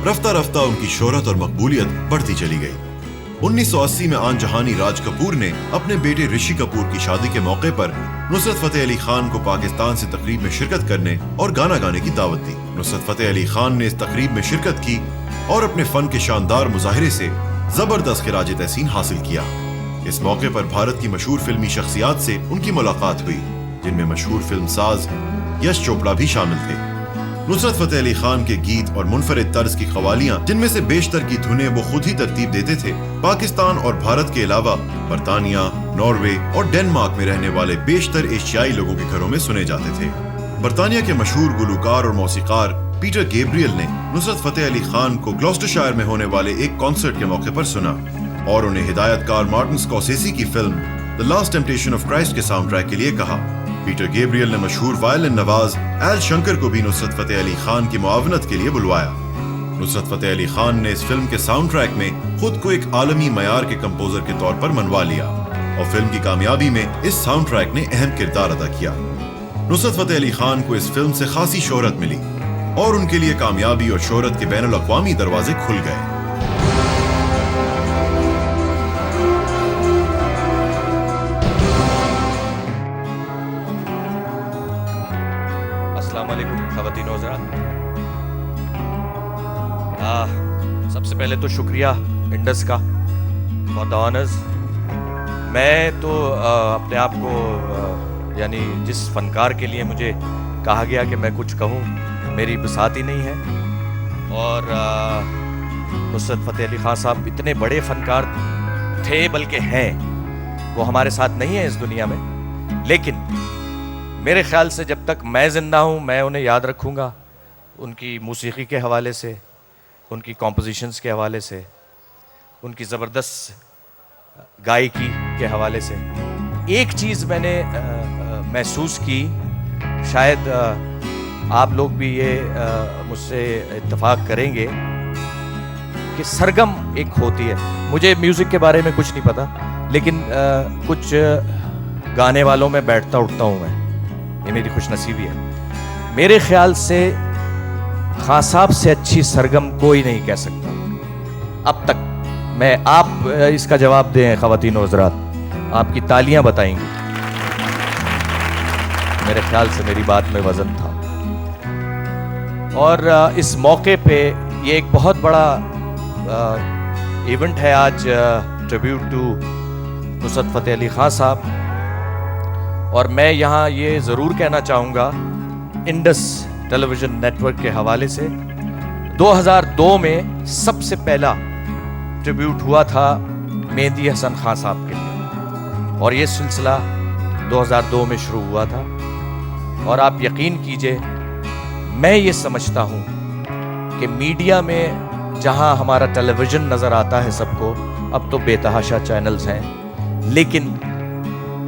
रफ्ता रफ्ता उनकी शोहरत और मकबूलियत बढ़ती चली गई। 1980 में आन जहानी राज कपूर ने अपने बेटे ऋषि कपूर की शादी के मौके पर नुसरत फतेह अली खान को पाकिस्तान से तकरीब में शिरकत करने और गाना गाने की दावत दी। नुसरत फतेह अली खान ने इस तकरीब में शिरकत की और अपने फन के शानदार मुजाहिरे से जबरदस्त खिराज तहसीन हासिल किया। इस मौके पर भारत की मशहूर फिल्मी शख्सियात से उनकी मुलाकात हुई, जिनमें मशहूर फिल्म साज यश चोपड़ा भी शामिल थे। नुसरत फतेह अली खान के गीत और मुनफरिद तर्ज की कवालियां, जिनमें से बेशतर की धुनें वो खुद ही तरतीब देते थे, पाकिस्तान और भारत के अलावा बरतानिया, नॉर्वे और डेनमार्क में रहने वाले बेशतर एशियाई लोगों के घरों में सुने जाते थे। बरतानिया के मशहूर गुलकार और मौसीकार पीटर गैब्रियल ने नुसरत फतेह अली खान को ग्लॉस्टरशायर में होने वाले एक कॉन्सर्ट के मौके पर सुना और उन्हें हिदायतकार मार्टिन स्कॉर्सेसी की film the last temptation of Christ के साउंड ट्रैक के लिए कहा। पीटर गैब्रियल ने मशहूर वायलिन नवाज एल शंकर को भी नुसरत फतेह अली खान की मुआवनत के लिए बुलवाया। नुसरत फतेह अली खान ने इस फिल्म के साउंड ट्रैक में खुद को एक आलमी मयार के कंपोजर के तौर पर मनवा लिया और फिल्म की कामयाबी में इस साउंड ट्रैक ने अहम किरदार अदा किया। नुसरत फतेह अली खान को इस फिल्म से खासी शोहरत मिली और उनके लिए कामयाबी और शोहरत के बैनुल अक़वामी दरवाजे खुल गए। ख़वातीन और हज़रात, सबसे पहले तो शुक्रिया इंडस का फॉर द ऑनर्स। मैं तो अपने आप को यानी जिस फनकार के लिए मुझे कहा गया कि मैं कुछ कहूँ, मेरी बसात ही नहीं है। और नुसरत फतेह अली खान साहब इतने बड़े फनकार थे, बल्कि हैं। वो हमारे साथ नहीं है इस दुनिया में, लेकिन मेरे ख्याल से जब तक मैं ज़िंदा हूँ मैं उन्हें याद रखूँगा, उनकी मौसीकी के हवाले से, उनकी कॉम्पोजिशंस के हवाले से, उनकी ज़बरदस्त गायकी के हवाले से। एक चीज़ मैंने महसूस की, शायद आप लोग भी ये मुझसे इत्तफाक करेंगे कि सरगम एक होती है। मुझे म्यूज़िक के बारे में कुछ नहीं पता, लेकिन कुछ गाने वालों में बैठता उठता हूँ मैं, ये मेरी खुशनसीबी है। मेरे ख्याल से खान साहब से अच्छी सरगम कोई नहीं कह सकता अब तक। मैं आप इसका जवाब दें ख़वातीन और हज़रात, आपकी तालियां बताएंगी। मेरे ख्याल से मेरी बात में वज़न था। और इस मौके पे ये एक बहुत बड़ा इवेंट है आज, ट्रिब्यूट टू नुसरत फतेह अली खान साहब। और मैं यहाँ ये ज़रूर कहना चाहूँगा इंडस टेलीविज़न नेटवर्क के हवाले से, 2002 में सबसे पहला ट्रिब्यूट हुआ था मेहदी हसन खान साहब के लिए, और ये सिलसिला 2002 में शुरू हुआ था। और आप यकीन कीजिए, मैं ये समझता हूँ कि मीडिया में जहाँ हमारा टेलीविज़न नज़र आता है सबको, अब तो बेतहाशा चैनल्स हैं, लेकिन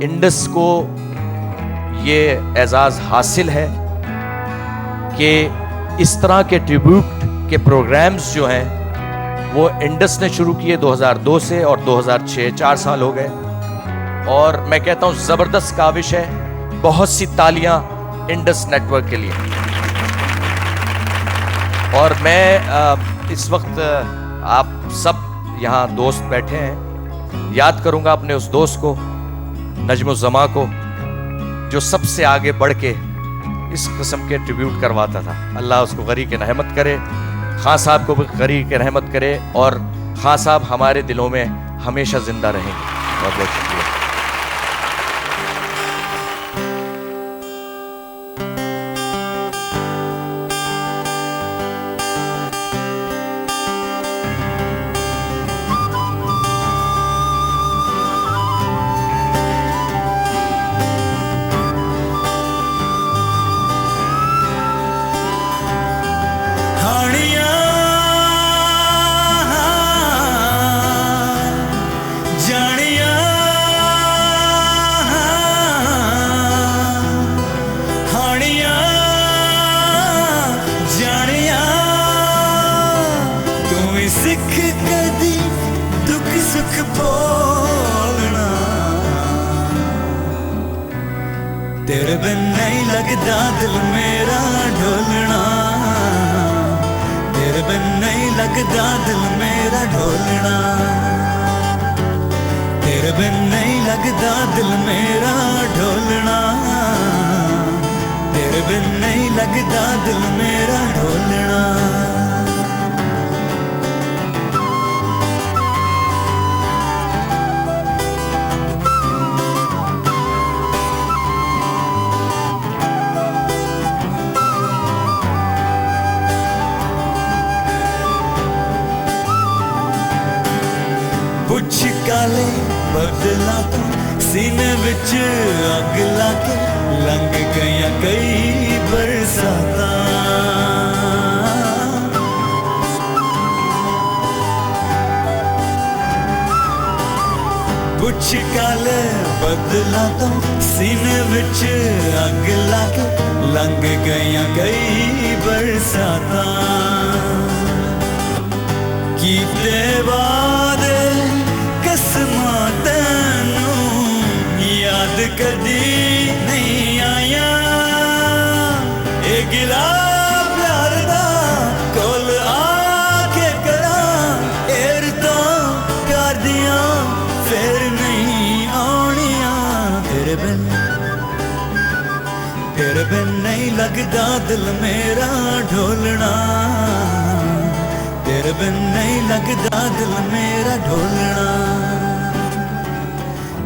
इंडस को ये एजाज़ हासिल है कि इस तरह के ट्रिब्यूट के प्रोग्राम्स जो हैं वो इंडस ने शुरू किए 2002 से, और 2006 4 साल हो गए। और मैं कहता हूँ ज़बरदस्त काविश है बहुत सी तालियां इंडस नेटवर्क के लिए। और मैं इस वक्त आप सब यहाँ दोस्त बैठे हैं, याद करूंगा अपने उस दोस्त को, नजमुज़्ज़मा को, जो सबसे आगे बढ़ के इस किस्म के ट्रिब्यूट करवाता था। अल्लाह उसको गरी के रहमत करे, खां साहब को भी गरी के रहमत करे, और खां साहब हमारे दिलों में हमेशा जिंदा रहेंगे। बहुत बहुत शुक्रिया। सिख कदी दुख सुख बोलना, तेरे बिन नहीं लगदा दिल मेरा ढोलना, तेरे बिन नहीं लगदा दिल मेरा ढोलना, तेरे बिन नहीं लगदा दिल मेरा ढोलना, तेरे बिन नहीं लगदा दिल मेरा ढोलना। पुछ काले बदला तू सीने विच अग लाके, लंघ गया कई बरसाता, पुछ काले बदला तू सीने विच अग लाके, लंघ गया कई बरसाता, कीते वादे कसमां तैनूं याद कदी नहीं आया, ए गिला प्यार दा कोल आके करां, एर तो प्यार दियां फिर नहीं आउणियां, तेरे बिन नहीं लगदा दिल मेरा ढोलना, तेरे बिन नहीं लगदा दिल मेरा ढोलना,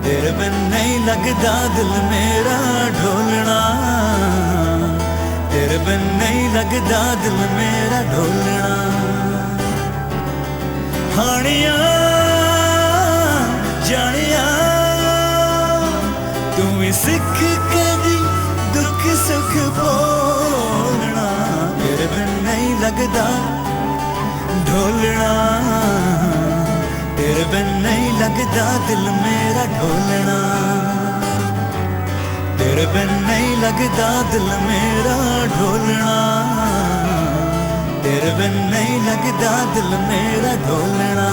तेरे बिन नहीं लगदा दिल मेरा ढोलना, तेरे बिन नहीं लगदा दिल मेरा ढोलना। हानिया जानिया तू ही सिख कदी दुख सुख बोलना, तेरे बिन नहीं लगदा ढोलना, तेरे बिन नहीं लगदा दिल मेरा ढोलना, तेरे बिन नहीं लगदा दिल मेरा ढोलना, तेरे बिन नहीं लगदा दिल मेरा ढोलना।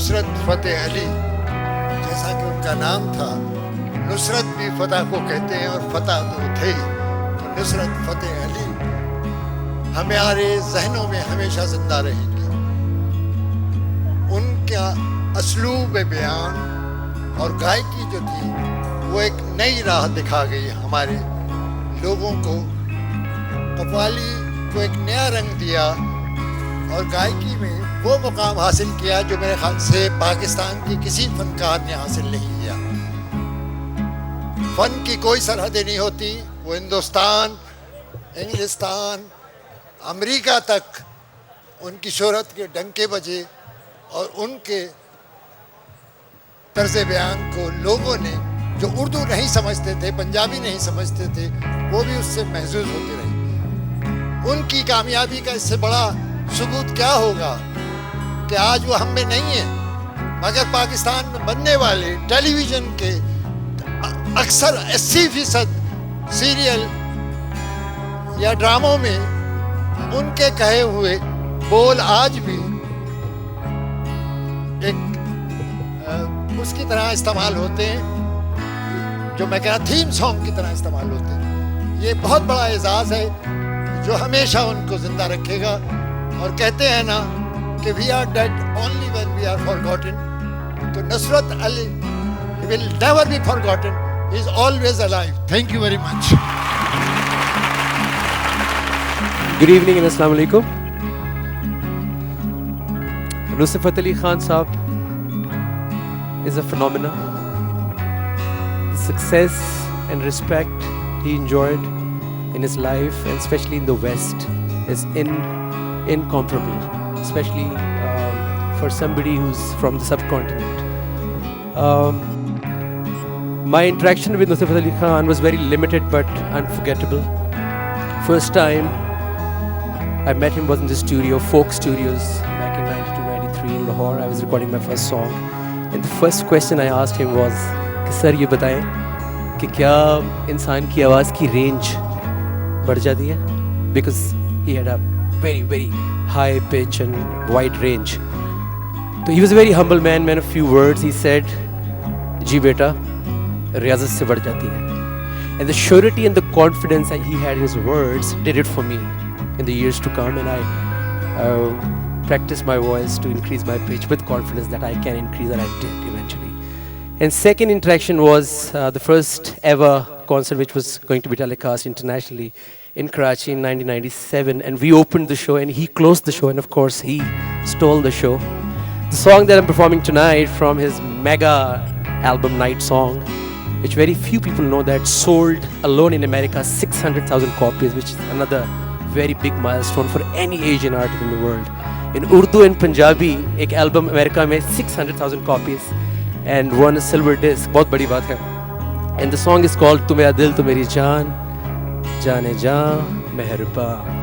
नुसरत फ़तेह अली, जैसा कि उनका नाम था, नुसरत भी फतह को कहते हैं और फतह तो थे ही, तो नुसरत फ़तेह अली हमारे जहनों में हमेशा जिंदा रहेंगे। उनका असलूब बयान और गायकी जो थी वो एक नई राह दिखा गई हमारे लोगों को, कव्वाली को एक नया रंग दिया और गायकी में वो मुकाम हासिल किया जो मेरे ख्याल से पाकिस्तान की किसी फनकार ने हासिल नहीं किया। फन की कोई सरहदें नहीं होती, वो हिंदुस्तान, इंग्लिस्तान, अमेरिका तक उनकी शोहरत के डंके बजे और उनके तर्ज बयान को लोगों ने जो उर्दू नहीं समझते थे, पंजाबी नहीं समझते थे, वो भी उससे महसूस होते रहे। उनकी कामयाबी का इससे बड़ा सबूत क्या होगा कि आज वो हम में नहीं है, मगर पाकिस्तान में बनने वाले टेलीविज़न के अक्सर 80% सीरियल या ड्रामों में उनके कहे हुए बोल आज भी एक उसकी तरह इस्तेमाल होते हैं, जो मैं कह रहा थीम सॉन्ग की तरह इस्तेमाल होते हैं। ये बहुत बड़ा एजाज़ है जो हमेशा उनको जिंदा रखेगा। और कहते हैं ना कि we are dead only when we are forgotten, तो Nusrat Ali will never be forgotten, he is always alive. Thank you very much. Good evening and अस्सलाम वालेकुम। नुसरत फ़तेह अली खान साहब is a phenomenon. The success and respect he enjoyed in his life, and especially in the West, is incomparable, especially for somebody who's from the subcontinent. My interaction with Nusrat Fateh Ali Khan was very limited but unforgettable. First time I met him was in the studio, Folk Studios, back in 92-93 in Lahore. I was recording my first song. And the first question I asked him was कि sir ये बताएं कि क्या इंसान की आवाज़ की range बढ़ जाती है? Because he had a very high pitch and wide range. So he was a very humble man of few words. He said, जी बेटा रियाज़त से बढ़ जाती है. And the surety and the confidence that he had in his words did it for me in the years to come. And I practice my voice to increase my pitch with confidence that I can increase, and I did eventually. And second interaction was the first ever concert which was going to be telecast internationally in Karachi in 1997, and we opened the show and he closed the show, and of course he stole the show. The song that I'm performing tonight from his mega album Night Song, which very few people know, that sold alone in America 600,000 copies, which is another very big milestone for any Asian artist in the world. In Urdu and Punjabi, एक album America में 600,000 copies and won a silver disc, बहुत बड़ी बात है. And the song is called तू मेरा दिल तू मेरी जान, जाने जा मेहरबान.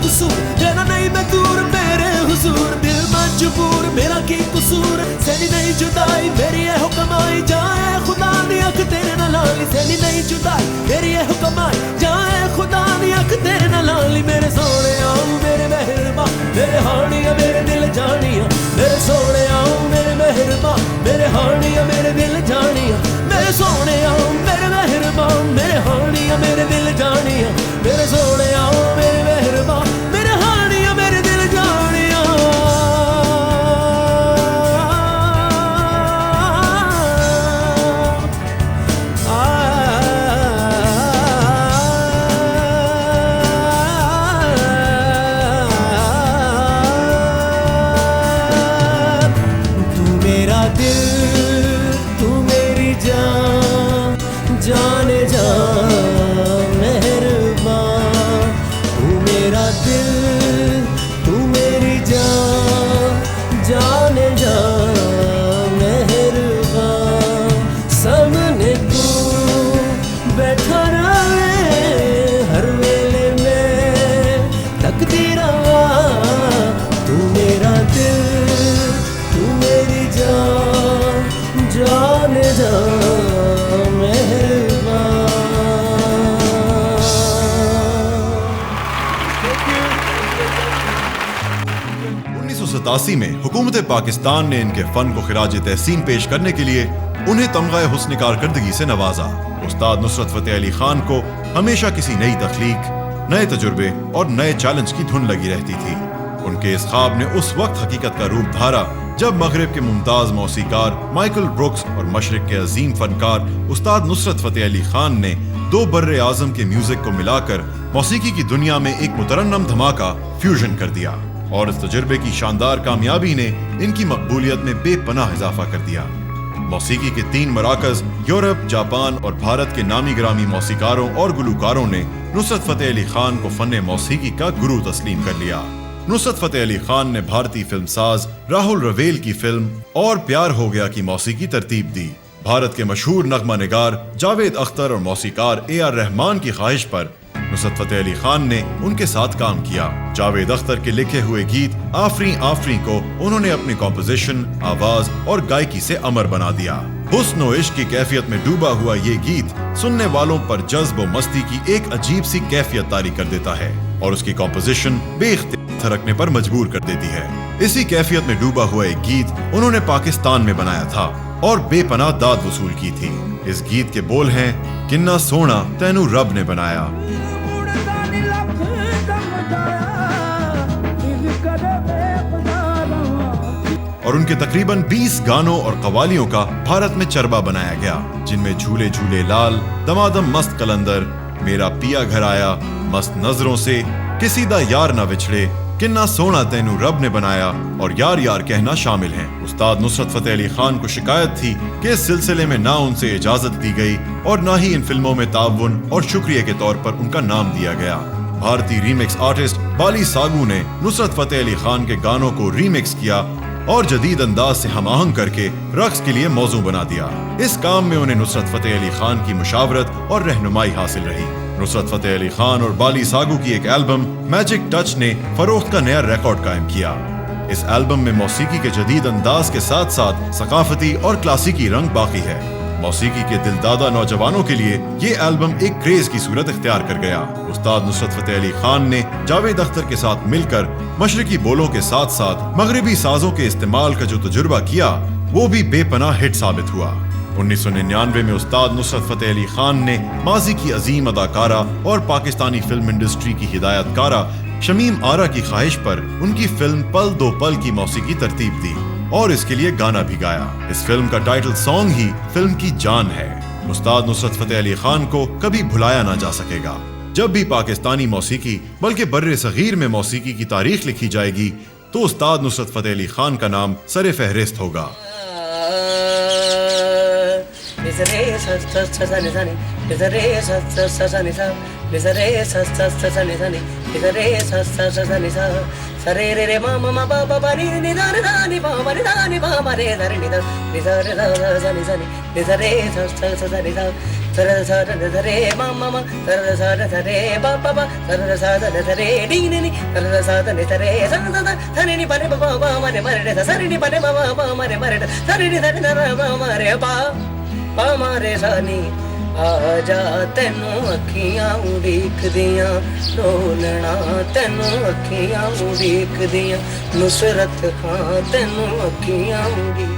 कसूर, तेरा नहीं मैं दूर मेरे हुजूर, दिल मजबूर मेरा की कसूर, सैनी नहीं जुदाई मेरी है हुक्माई, जाए खुदा दी अख तेरे नाल लाली, सैनी नहीं जुदाई मेरी है हुक्माई, जाए खुदा दी अख तेरे नाल लाली, मेरे सोने आओ मेरे मेहरबा, मेरे हानिया मेरे दिल जानिया, मेरे सोने आओ मेरे मेहरबा, मेरे हानिया मेरे दिल जानिया, मेरे सोने आओ मेरे मेहरबा, मेरे हानिया मेरे दिल जानिया, मेरे सोने आओ मेरे मेहरबा, मेरे हानिया मेरे दिल जानिया। तू मेरा दिल, तू मेरी जान, जाने जा मेहरबान, तू मेरा दिल, तू मेरी जान, जाने जा मेहरबान, सामने तू बैठा रहे हर वेले में तकदीरा, तू मेरा दिल, तू मेरी जान, जाने जा मेहरबान। 1987 में हुकूमत पाकिस्तान ने इनके फन को खिराज तहसीन पेश करने के लिए उन्हें तमग़ा हुस्न कारकर्दगी से नवाजा। उस्ताद नुसरत फ़तेह अली खान को हमेशा किसी नई तख्लीक, नए तजुर्बे और नए चैलेंज की धुन लगी रहती थी। उनके इस ख्वाब ने उस वक्त हकीकत का रूप धारा जब मगरिब के मुमताज मौसीकार माइकल ब्रुक्स और मशरिक के अजीम फनकार उस्ताद नुसरत फ़तेह अली खान ने दो बर्रे आज़म के म्यूजिक को मिलाकर मौसीकी की दुनिया में एक मुतरन्नम धमाका फ्यूजन कर दिया, और इस तजुर्बे की शानदार कामयाबी ने इनकी मकबूलियत में बेपनाह इजाफा कर दिया। मौसीकी के 3 मराकज़ यूरोप, जापान और भारत के नामी ग्रामी मौसीकारों और गुलकारों ने नुसरत फ़तेह अली खान को फ़न मौसीकी का गुरु तस्लीम कर लिया। नुसरत फ़तेह अली खान ने भारतीय फिल्मसाज राहुल रवेल की फिल्म और प्यार हो गया की मौसीकी तरतीब दी। भारत के मशहूर नगमा निगार जावेद अख्तर और मौसीकार AR रहमान की ख्वाहिश पर नुसरत फ़तेह अली खान ने उनके साथ काम किया। जावेद अख्तर के लिखे हुए गीत आफरी आफरी को उन्होंने अपनी कॉम्पोजिशन, आवाज और गायकी से अमर बना दिया। हुस्न और इश्क की कैफियत में डूबा हुआ ये गीत सुनने वालों पर जज्ब और मस्ती की एक अजीब सी कैफियत तारी कर देता है और उसकी कॉम्पोजिशन बेख्तियार थरकने पर मजबूर कर देती है। इसी कैफियत में डूबा हुआ एक गीत उन्होंने पाकिस्तान में बनाया था और बेपनाह दाद वसूल की थी। इस गीत के बोल हैं, किन्ना सोना तैनू रब ने बनाया। और उनके तकरीबन 20 गानों और कवालियों का भारत में चरबा बनाया गया, जिनमें झूले झूले लाल, दमादम मस्त कलंदर, मेरा पिया घर आया, मस्त नजरों से, किसी दा यार ना विछड़े, किन्ना सोना तैनू रब ने बनाया और यार यार कहना शामिल हैं। उस्ताद नुसरत फ़तेह अली खान को शिकायत थी कि इस सिलसिले में ना उनसे इजाजत दी गई और ना ही इन फिल्मों में ताउन और शुक्रिया के तौर पर उनका नाम दिया गया। भारतीय रीमिक्स आर्टिस्ट बाली सागू ने नुसरत फ़तेह अली खान के गानों को रीमिक्स किया और जदीद अंदाज से हम-आहंग करके रक्स के लिए मौजू बना दिया। इस काम में उन्हें नुसरत फ़तेह अली खान की मुशावरत और रहनुमाई हासिल रही। नुसरत फ़तेह अली खान और बाली सागू की एक एल्बम मैजिक टच ने फरोख्त का नया रिकॉर्ड कायम किया। इस एल्बम में मौसीकी के जदीद अंदाज के साथ साथ सकाफती और क्लासिकी रंग बाकी है। मौसीकी के दिलदादा नौजवानों के लिए ये एल्बम एक क्रेज की सूरत इख्तियार कर गया। उस्ताद नुसरत फ़तेह अली खान ने जावेद अख्तर के साथ मिलकर मशरिकी बोलों के साथ साथ मगरिबी साजों के इस्तेमाल का जो तजुर्बा किया वो भी बेपनाह हिट साबित हुआ। 1999 में उस्ताद नुसरत फ़तेह अली खान ने माजी की अजीम अदाकारा और पाकिस्तानी फिल्म इंडस्ट्री की हिदायतकारा शमीम आरा की ख्वाहिश पर उनकी फिल्म पल दो पल की मौसीकी तरतीब दी और इसके लिए गाना भी गाया। इस फिल्म का टाइटल सॉन्ग ही फिल्म की जान है। उस्ताद नुसरत फ़तेह अली खान को कभी भुलाया ना जा सकेगा। जब भी पाकिस्तानी मौसीकी बल्कि बर्रे सगीर में मौसीकी की तारीख लिखी जाएगी तो उस्ताद नुसरत फ़तेह अली खान का नाम सरे फहरिस्त होगा। सरे रे रे मा मा बा बा बा नी नी दा रे दा नी बा मा रे दा नी बा मा रे दा रे नी दा नी दा रे दा दा नी सा नी नी सा रे सा सा सा नी सा सर सा रे रे मा मा मा सर सा रे रे पा पा पा सर सा रे रे डी नी नी सर सा रे रे सा सा सा सा नी पा रे पा पा मा रे मा रे सा सा नी पा रे पा पा मा रे मा रे सा नी सा नी रा मा रे पा पा मा रे सा नी आ जा तेनू अखियां उड़ीकदियां ढोलना तेनू अखियां उड़ीकदियां नुसरत खां तेनू अखियां उड़ी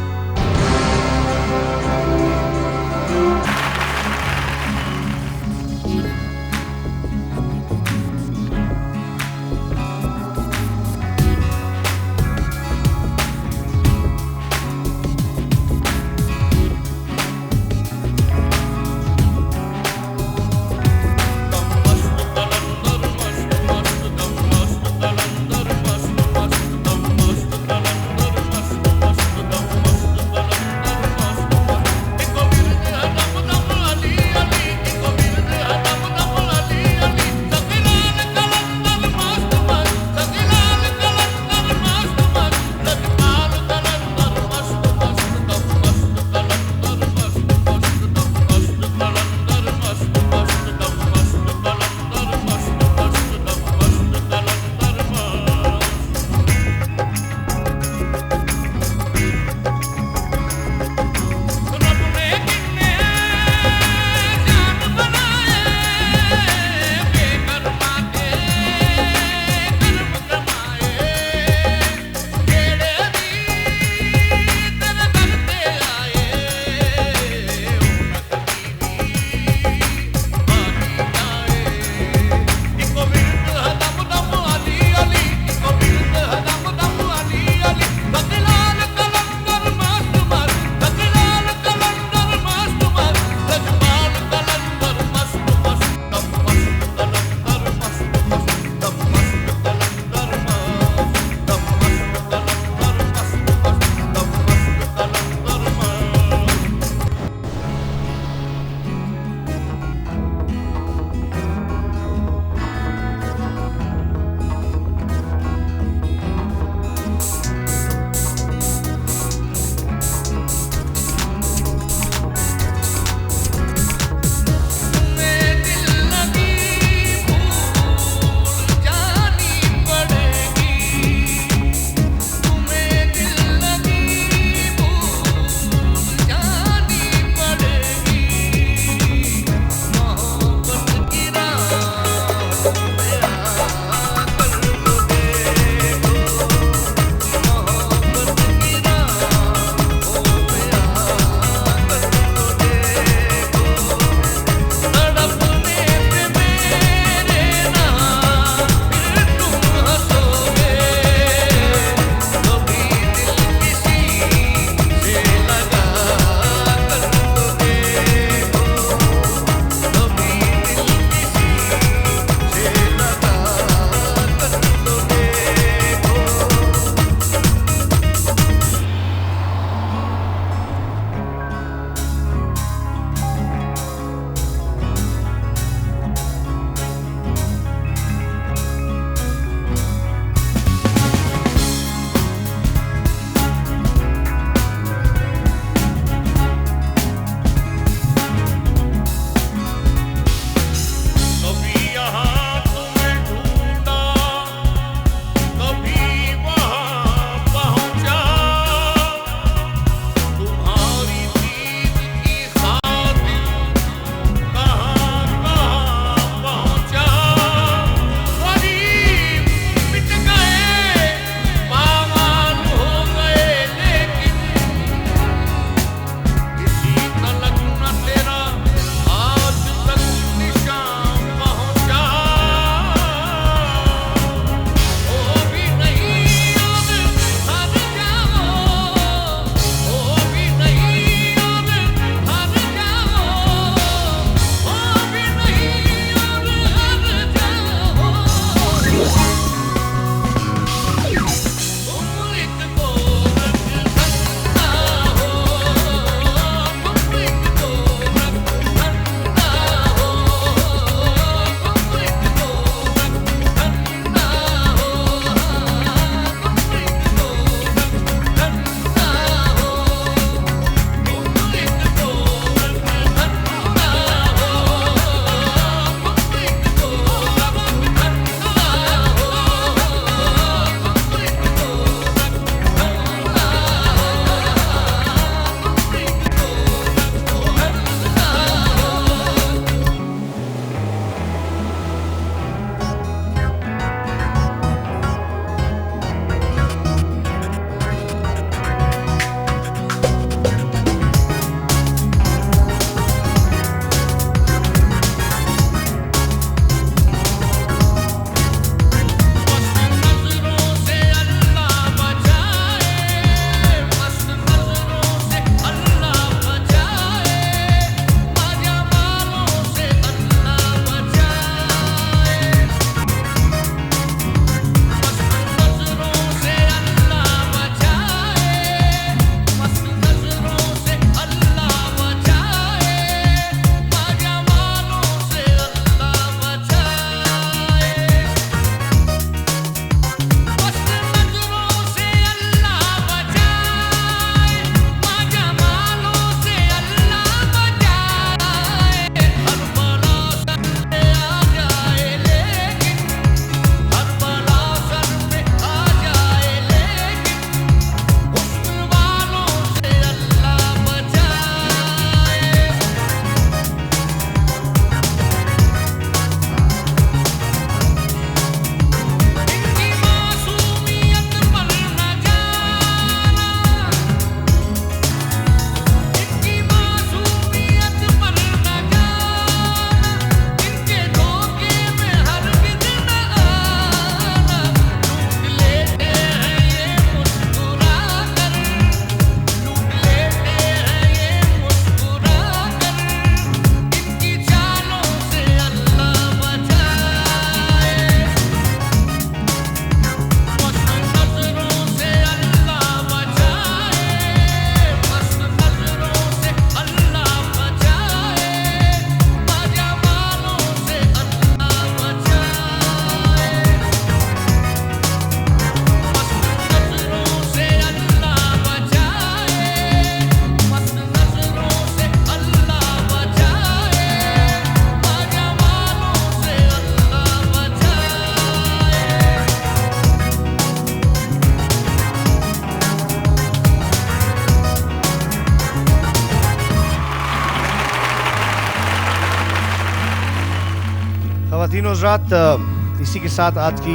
ख़वातीन और हज़रात, इसी के साथ आज की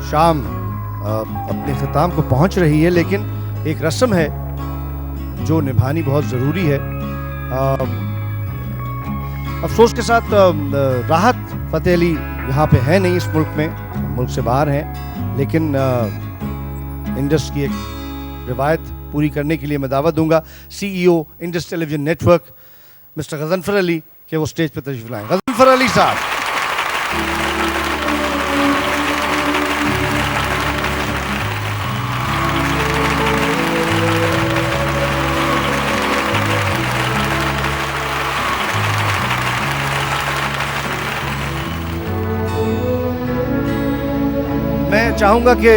शाम अपने ख़िताम को पहुंच रही है, लेकिन एक रस्म है जो निभानी बहुत ज़रूरी है। अफसोस के साथ राहत फ़तेह अली यहाँ पे है नहीं, इस मुल्क में, मुल्क से बाहर हैं, लेकिन इंडस की एक रिवायत पूरी करने के लिए मैं दावत दूंगा CEO Indus television network mister Ghazanfar Ali के वो स्टेज पर तशरीफ़ लाएं। गज़नफ़र अली साहब। मैं चाहूँगा कि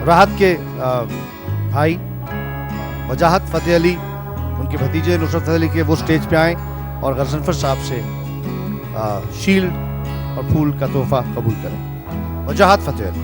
राहत के भाई वजाहत फ़तेह अली, उनके भतीजे नुसरत फ़तेह अली के वो स्टेज पे आएँ और गज़नफ़र साहब से शील्ड और फूल का तोहफ़ा कबूल करें। वजाहत फ़तेह अली।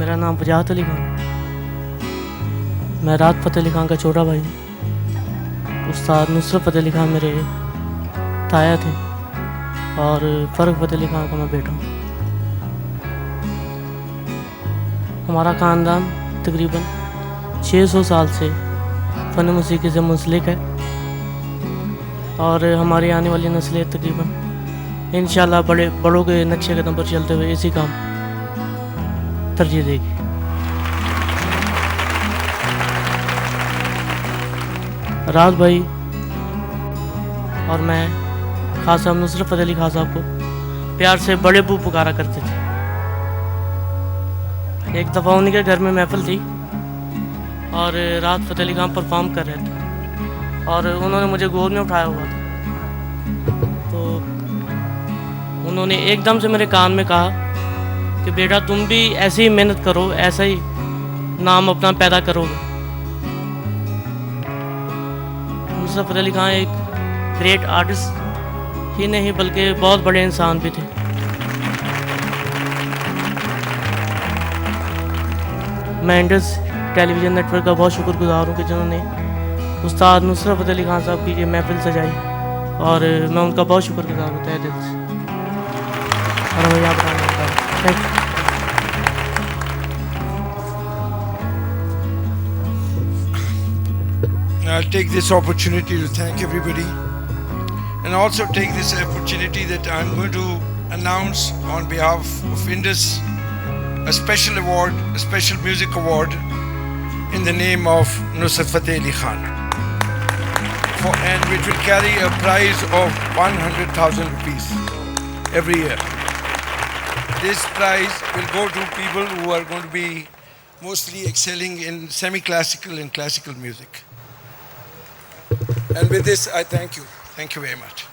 मेरा नाम वजाहत अली खान, मैं राहत फ़तेह अली खान का छोटा भाई। उस्ताद नुसरत फ़तेह अली खान मेरे ताया थे और फ़र्क फ़तेह अली खान का मैं बेटा हूँ। हमारा ख़ानदान तकरीबन 600 साल से फ़न मौसीकी से मुंसलिक है और हमारी आने वाली नस्लें तकरीबन इंशाल्लाह बड़ों के नक्शे कदम पर चलते हुए इसी काम तरजीह देगी। राज भाई और मैं खास साहब नुसरत फ़तेह अली खान साहब को प्यार से बड़े बू पुकारा करते थे। एक दफ़ा उन्हीं के घर में महफिल थी और राहत फ़तेह अली खान परफॉर्म कर रहे थे और उन्होंने मुझे गोद में उठाया हुआ था, तो उन्होंने एकदम से मेरे कान में कहा कि बेटा तुम भी ऐसे ही मेहनत करो, ऐसा ही नाम अपना पैदा करोगे। नुसरत फ़तेह अली खान एक ग्रेट आर्टिस्ट ही नहीं बल्कि बहुत बड़े इंसान भी थे। मैं इंडस टेलीविज़न नेटवर्क का बहुत शुक्रगुजार हूँ कि जिन्होंने उस्ताद नुसरत फ़तेह अली खान साहब की ये महफिल सजाई और मैं उनका बहुत शुक्रगुजार हूँ तहे दिल से। और मैं याद रखना चाहता हूँ। Thank you. I'll take this opportunity to thank everybody and also take this opportunity that I'm going to announce on behalf of Indus a special award, a special music award in the name of Nusrat Fateh Ali Khan, and which will carry a prize of 100,000 rupees every year. This prize will go to people who are going to be mostly excelling in semi-classical and classical music. And with this, I thank you. Thank you very much.